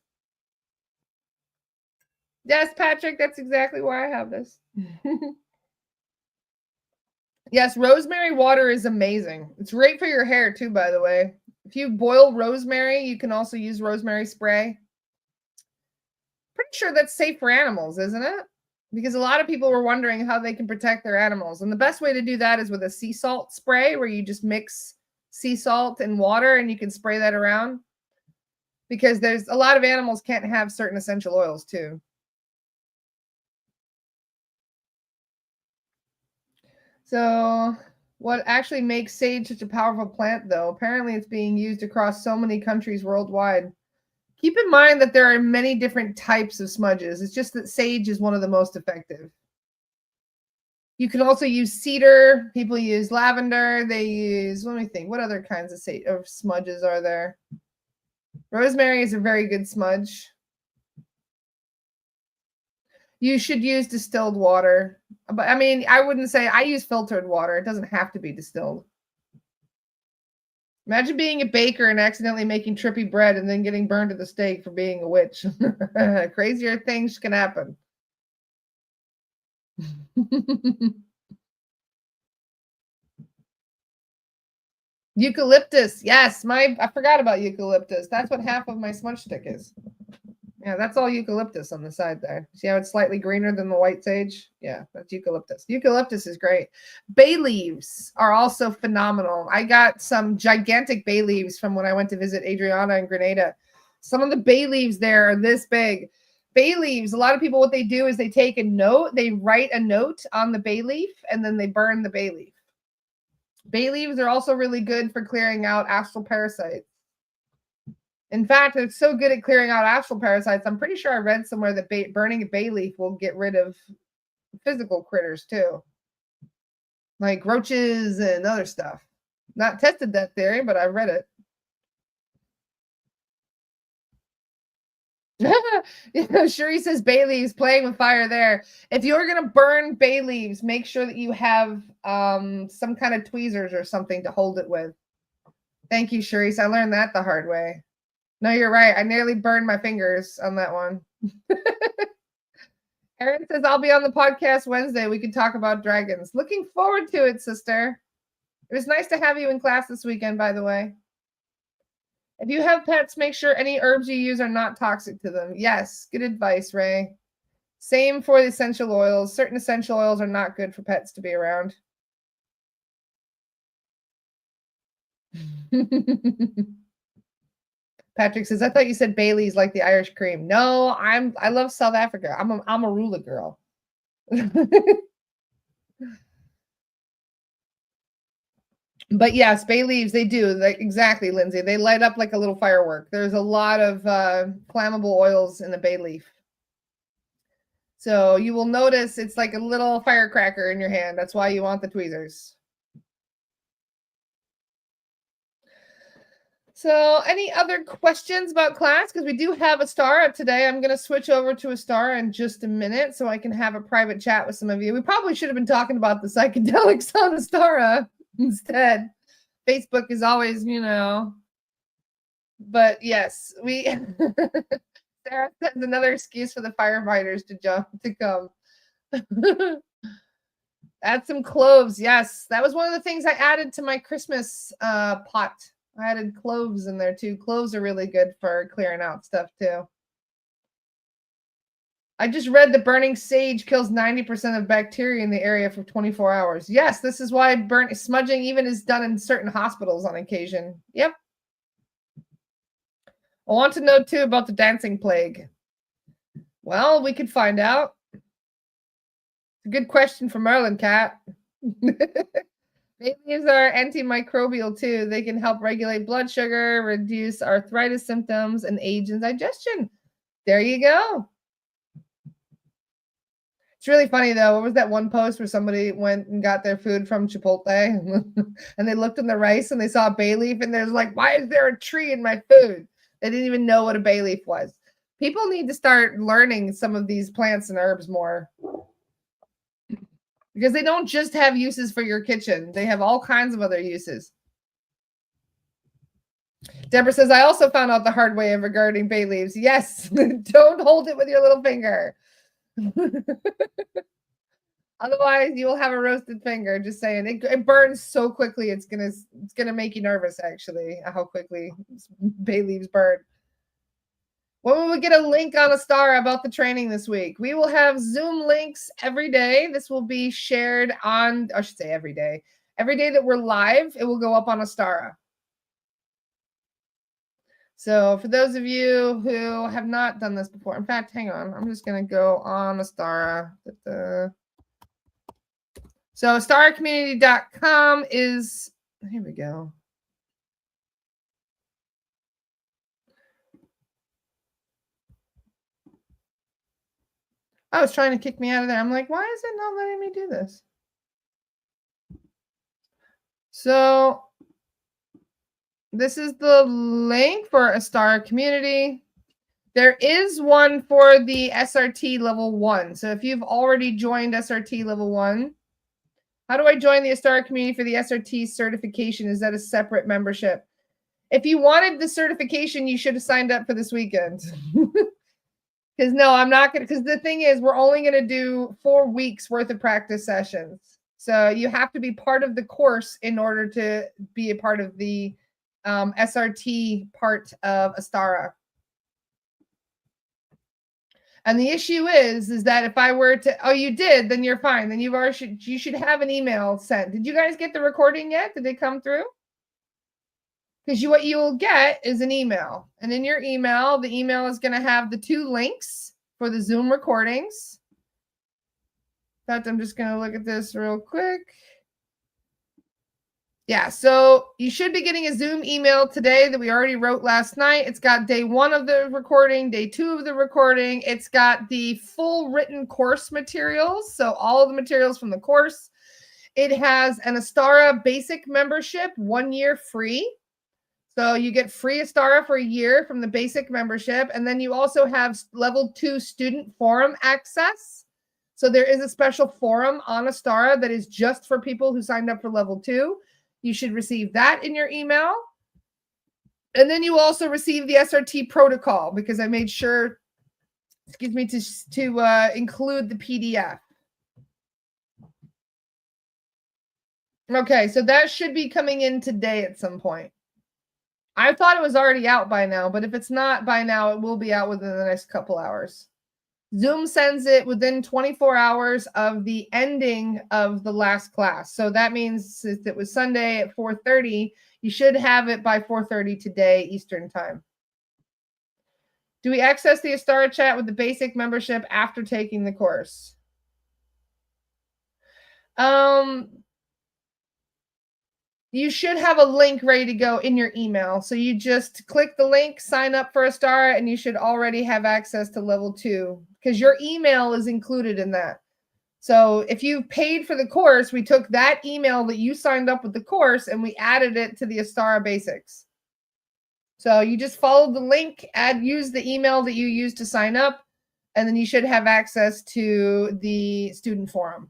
Yes, Patrick, that's exactly why I have this. Yes, rosemary water is amazing. It's great for your hair too, by the way. If you boil rosemary, you can also use rosemary spray. Pretty sure that's safe for animals, isn't it? Because a lot of people were wondering how they can protect their animals. And the best way to do that is with a sea salt spray, where you just mix sea salt and water and you can spray that around. Because there's a lot of animals can't have certain essential oils too. So, what actually makes sage such a powerful plant, though? Apparently, it's being used across so many countries worldwide. Keep in mind that there are many different types of smudges. It's just that sage is one of the most effective. You can also use cedar. People use lavender. They use, let me think, what other kinds of smudges are there? Rosemary is a very good smudge. You should use distilled water. But I mean, I wouldn't say I use filtered water. It doesn't have to be distilled. Imagine being a baker and accidentally making trippy bread and then getting burned at the stake for being a witch. Crazier things can happen. Eucalyptus. Yes, I forgot about eucalyptus. That's what half of my smudge stick is. Yeah, that's all eucalyptus on the side there. See how it's slightly greener than the white sage? Yeah, that's eucalyptus. Eucalyptus is great. Bay leaves are also phenomenal. I got some gigantic bay leaves from when I went to visit Adriana in Grenada. Some of the bay leaves there are this big. Bay leaves, a lot of people, what they do is they take a note, they write a note on the bay leaf, and then they burn the bay leaf. Bay leaves are also really good for clearing out astral parasites. In fact, it's so good at clearing out astral parasites. I'm pretty sure I read somewhere that burning a bay leaf will get rid of physical critters too, like roaches and other stuff. Not tested that theory, but I read it. Sherry says bay leaves, playing with fire there. If you're going to burn bay leaves, make sure that you have some kind of tweezers or something to hold it with. Thank you, Sharice. I learned that the hard way. No, you're right. I nearly burned my fingers on that one. Erin says, I'll be on the podcast Wednesday. We can talk about dragons. Looking forward to it, sister. It was nice to have you in class this weekend, by the way. If you have pets, make sure any herbs you use are not toxic to them. Yes, good advice, Ray. Same for the essential oils. Certain essential oils are not good for pets to be around. Patrick says, I thought you said Bailey's like the Irish cream. No, I love South Africa. I'm a Rula girl. But yes, bay leaves, they do. Like, exactly, Lindsay. They light up like a little firework. There's a lot of flammable oils in the bay leaf. So you will notice it's like a little firecracker in your hand. That's why you want the tweezers. So any other questions about class? Because we do have Astara today. I'm going to switch over to Astara in just a minute so I can have a private chat with some of you. We probably should have been talking about the psychedelics on Astara instead. Facebook is always, but yes, we Sarah says another excuse for the firefighters to come. Add some cloves. Yes, that was one of the things I added to my Christmas pot. I added cloves in there too. Cloves are really good for clearing out stuff too. I just read that burning sage kills 90% of bacteria in the area for 24 hours. Yes, this is why smudging even is done in certain hospitals on occasion. Yep. I want to know too about the dancing plague. Well, we could find out. It's a good question for Merlin Cat. Bay leaves are antimicrobial too. They can help regulate blood sugar, reduce arthritis symptoms, and aid in digestion. There you go. It's really funny though. What was that one post where somebody went and got their food from Chipotle and they looked in the rice and they saw a bay leaf and there's like, why is there a tree in my food? They didn't even know what a bay leaf was. People need to start learning some of these plants and herbs more. Because they don't just have uses for your kitchen. They have all kinds of other uses. Deborah says, I also found out the hard way of regarding bay leaves. Yes, don't hold it with your little finger. Otherwise, you will have a roasted finger. Just saying, it burns so quickly. It's gonna make you nervous. Actually, how quickly bay leaves burn. When will we get a link on Astara about the training this week? We will have Zoom links every day. This will be shared on, I should say every day. Every day that we're live, it will go up on Astara. So for those of you who have not done this before, in fact, hang on. I'm just going to go on Astara. So starcommunity.com is, here we go. Oh, it's trying to kick me out of there. I'm like, why is it not letting me do this? So this is the link for Astara Community. There is one for the SRT level 1. So if you've already joined SRT level 1, how do I join the Astara Community for the SRT certification? Is that a separate membership? If you wanted the certification, you should have signed up for this weekend. Because no, I'm not going to, because the thing is, we're only going to do 4 weeks worth of practice sessions. So you have to be part of the course in order to be a part of the SRT part of Astara. And the issue is that if I were to, oh, you did, then you're fine. Then you should have an email sent. Did you guys get the recording yet? Did they come through? Because what you will get is an email. And in your email, the email is going to have the 2 links for the Zoom recordings. In fact, I'm just going to look at this real quick. Yeah, so you should be getting a Zoom email today that we already wrote last night. It's got day 1 of the recording, day 2 of the recording. It's got the full written course materials, so all of the materials from the course. It has an Astara basic membership, 1 year free. So you get free Astara for a year from the basic membership. And then you also have level 2 student forum access. So there is a special forum on Astara that is just for people who signed up for level 2. You should receive that in your email. And then you also receive the SRT protocol because I made sure, excuse me, to include the PDF. Okay, so that should be coming in today at some point. I thought it was already out by now, but if it's not by now, it will be out within the next couple hours. Zoom sends it within 24 hours of the ending of the last class. So that means if it was Sunday at 4:30, you should have it by 4:30 today, Eastern time. Do we access the Astara chat with the basic membership after taking the course? You should have a link ready to go in your email. So you just click the link, sign up for Astara, and you should already have access to level 2 because your email is included in that. So if you paid for the course, we took that email that you signed up with the course and we added it to the Astara basics. So you just follow the link, use the email that you used to sign up, and then you should have access to the student forum.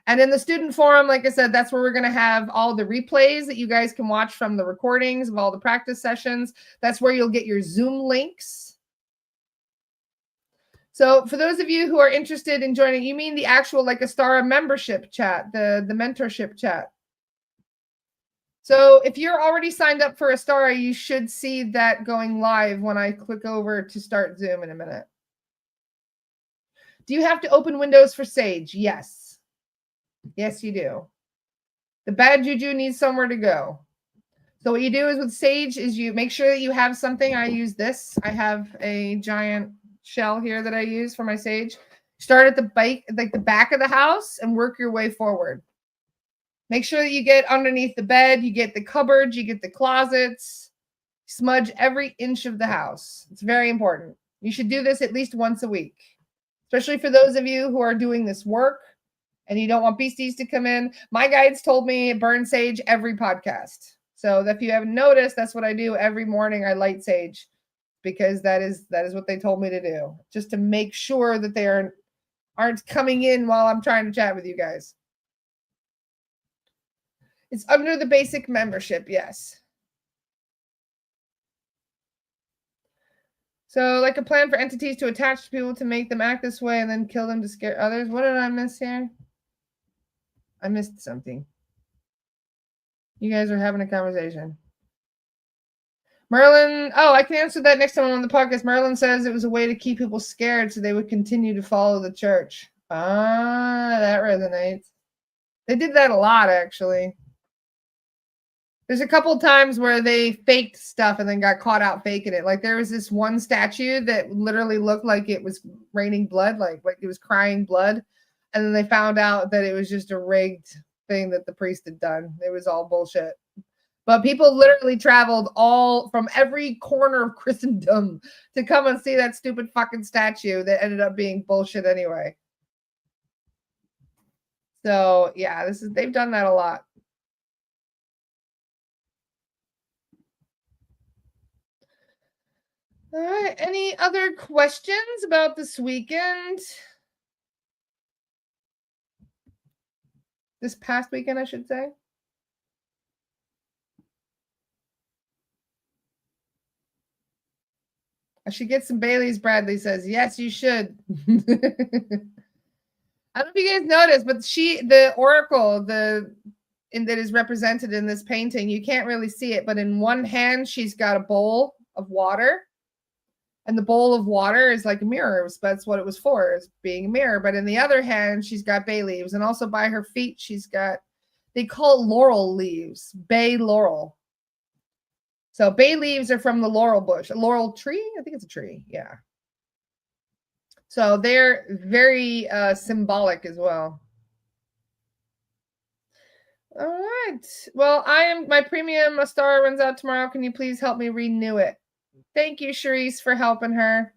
And in the student forum, like I said, that's where we're going to have all the replays that you guys can watch from the recordings of all the practice sessions. That's where you'll get your Zoom links. So for those of you who are interested in joining, you mean the actual like Astara membership chat, the mentorship chat. So if you're already signed up for Astara, you should see that going live when I click over to start Zoom in a minute. Do you have to open Windows for Sage? Yes. Yes, you do. The bad juju needs somewhere to go. So what you do is with Sage is you make sure that you have something. I use this. I have a giant shell here that I use for my Sage. Start at the back of the house and work your way forward. Make sure that you get underneath the bed, you get the cupboards, you get the closets. Smudge every inch of the house. It's very important. You should do this at least once a week, especially for those of you who are doing this work and you don't want beasties to come in. My guides told me burn sage every podcast. So if you haven't noticed, that's what I do every morning. I light sage because that is what they told me to do, just to make sure that they aren't coming in while I'm trying to chat with you guys. It's under the basic membership, yes. So like a plan for entities to attach to people to make them act this way and then kill them to scare others. What did I miss here? I missed something. You guys are having a conversation. Merlin, oh, I can answer that next time I'm on the podcast. Merlin says it was a way to keep people scared so they would continue to follow the church. Ah, that resonates. They did that a lot, actually. There's a couple of times where they faked stuff and then got caught out faking it. Like there was this one statue that literally looked like it was raining blood, like it was crying blood. And then they found out that it was just a rigged thing that the priest had done. It was all bullshit. But people literally traveled all from every corner of Christendom to come and see that stupid fucking statue that ended up being bullshit anyway. So yeah, they've done that a lot. All right. Any other questions about this weekend? This past weekend, I should say. I should get some Baileys, Bradley says. Yes, you should. I don't know if you guys noticed, but the oracle, that is represented in this painting, you can't really see it, but in one hand, she's got a bowl of water. And the bowl of water is like a mirror. That's what it was for, is being a mirror. But in the other hand, she's got bay leaves. And also by her feet, she's got, they call it laurel leaves, bay laurel. So bay leaves are from the laurel bush, a laurel tree. I think it's a tree. Yeah. So they're very symbolic as well. All right. Well, my premium star runs out tomorrow. Can you please help me renew it? Thank you, Charisse, for helping her.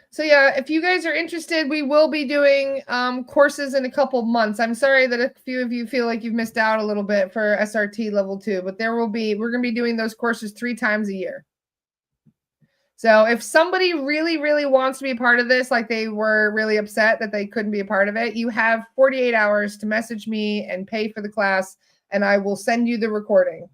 So yeah, if you guys are interested, we will be doing courses in a couple months. I'm sorry that a few of you feel like you've missed out a little bit for SRT level 2, but we're going to be doing those courses 3 times a year. So if somebody really, really wants to be a part of this, like they were really upset that they couldn't be a part of it, you have 48 hours to message me and pay for the class, and I will send you the recording.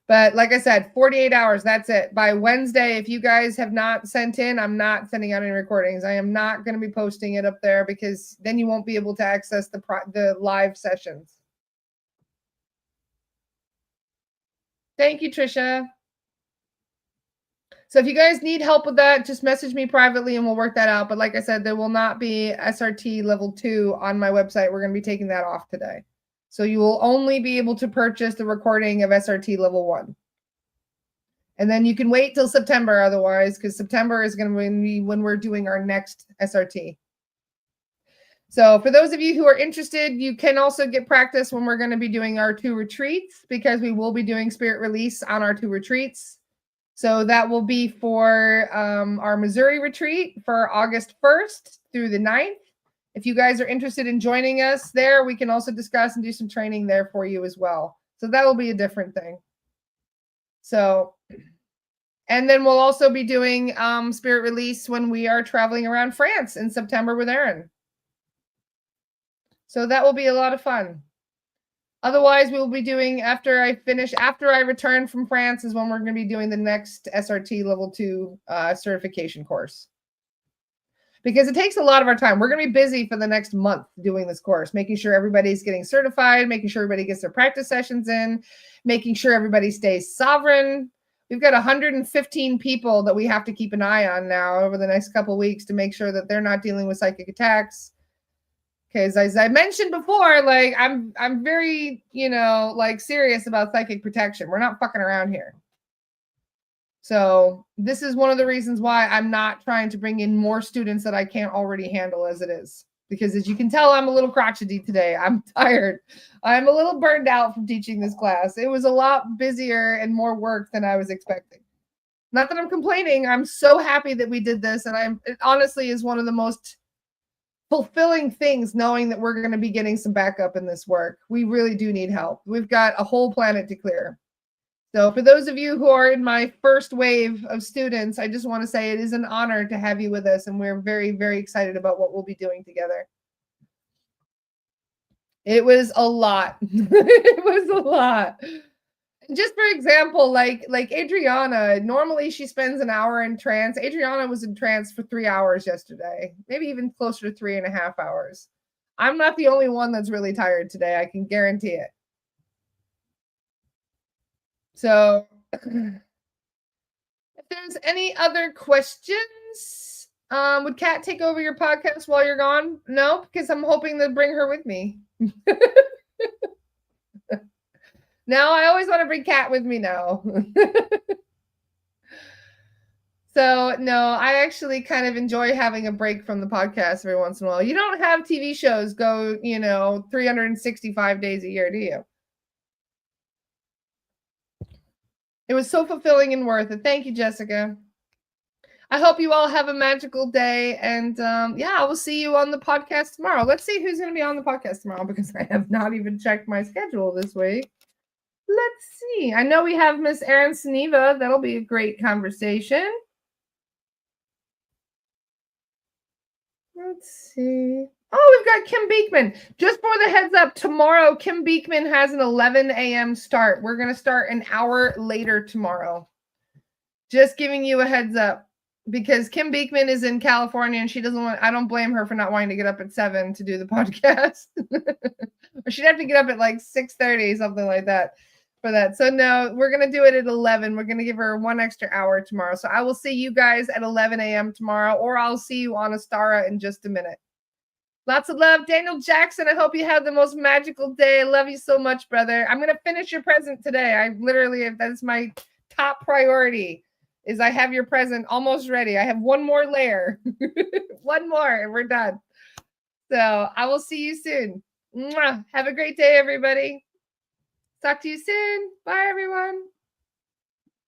But like I said, 48 hours, that's it. By Wednesday, if you guys have not sent in, I'm not sending out any recordings. I am not going to be posting it up there because then you won't be able to access the live sessions. Thank you, Trisha. So if you guys need help with that, just message me privately and we'll work that out. But like I said, there will not be SRT level 2 on my website. We're going to be taking that off today. So you will only be able to purchase the recording of SRT level 1. And then you can wait till September otherwise, because September is going to be when we're doing our next SRT. So for those of you who are interested, you can also get practice when we're going to be doing our 2 retreats, because we will be doing spirit release on our 2 retreats. So that will be for our Missouri retreat for August 1st through the 9th. If you guys are interested in joining us there, we can also discuss and do some training there for you as well. So that will be a different thing. So, and then we'll also be doing spirit release when we are traveling around France in September with Erin. So that will be a lot of fun. Otherwise, we will be doing after I return from France is when we're going to be doing the next SRT level 2 certification course. Because it takes a lot of our time. We're going to be busy for the next month doing this course, making sure everybody's getting certified, making sure everybody gets their practice sessions in, making sure everybody stays sovereign. We've got 115 people that we have to keep an eye on now over the next couple of weeks to make sure that they're not dealing with psychic attacks. Because as I mentioned before, like I'm very, like serious about psychic protection. We're not fucking around here. So this is one of the reasons why I'm not trying to bring in more students that I can't already handle as it is. Because as you can tell, I'm a little crotchety today. I'm tired. I'm a little burned out from teaching this class. It was a lot busier and more work than I was expecting. Not that I'm complaining. I'm so happy that we did this. And it honestly is one of the most fulfilling things knowing that we're going to be getting some backup in this work. We really do need help. We've got a whole planet to clear. So for those of you who are in my first wave of students, I just want to say it is an honor to have you with us, and we're very, very excited about what we'll be doing together. It was a lot. It was a lot. Just for example, like Adriana, normally she spends an hour in trance. Adriana was in trance for 3 hours yesterday, maybe even closer to 3.5 hours. I'm not the only one that's really tired today. I can guarantee it. So if there's any other questions, would Kat take over your podcast while you're gone? No, because I'm hoping to bring her with me. Now I always want to bring Kat with me now. So, no, I actually kind of enjoy having a break from the podcast every once in a while. You don't have TV shows go, 365 days a year, do you? It was so fulfilling and worth it. Thank you, Jessica. I hope you all have a magical day. And yeah, I will see you on the podcast tomorrow. Let's see who's going to be on the podcast tomorrow because I have not even checked my schedule this week. Let's see. I know we have Miss Erin Sneva. That'll be a great conversation. Let's see. Oh, we've got Kim Beekman. Just for the heads up, tomorrow, Kim Beekman has an 11 a.m. start. We're going to start an hour later tomorrow. Just giving you a heads up because Kim Beekman is in California and she doesn't want, I don't blame her for not wanting to get up at 7 to do the podcast. Or she'd have to get up at like 6:30, something like that for that. So no, we're going to do it at 11. We're going to give her 1 extra hour tomorrow. So I will see you guys at 11 a.m. tomorrow, or I'll see you on Astara in just a minute. Lots of love. Daniel Jackson, I hope you have the most magical day. I love you so much, brother. I'm going to finish your present today. I literally, that's my top priority, is I have your present almost ready. I have one more layer. One more and we're done. So I will see you soon. Mwah. Have a great day, everybody. Talk to you soon. Bye, everyone.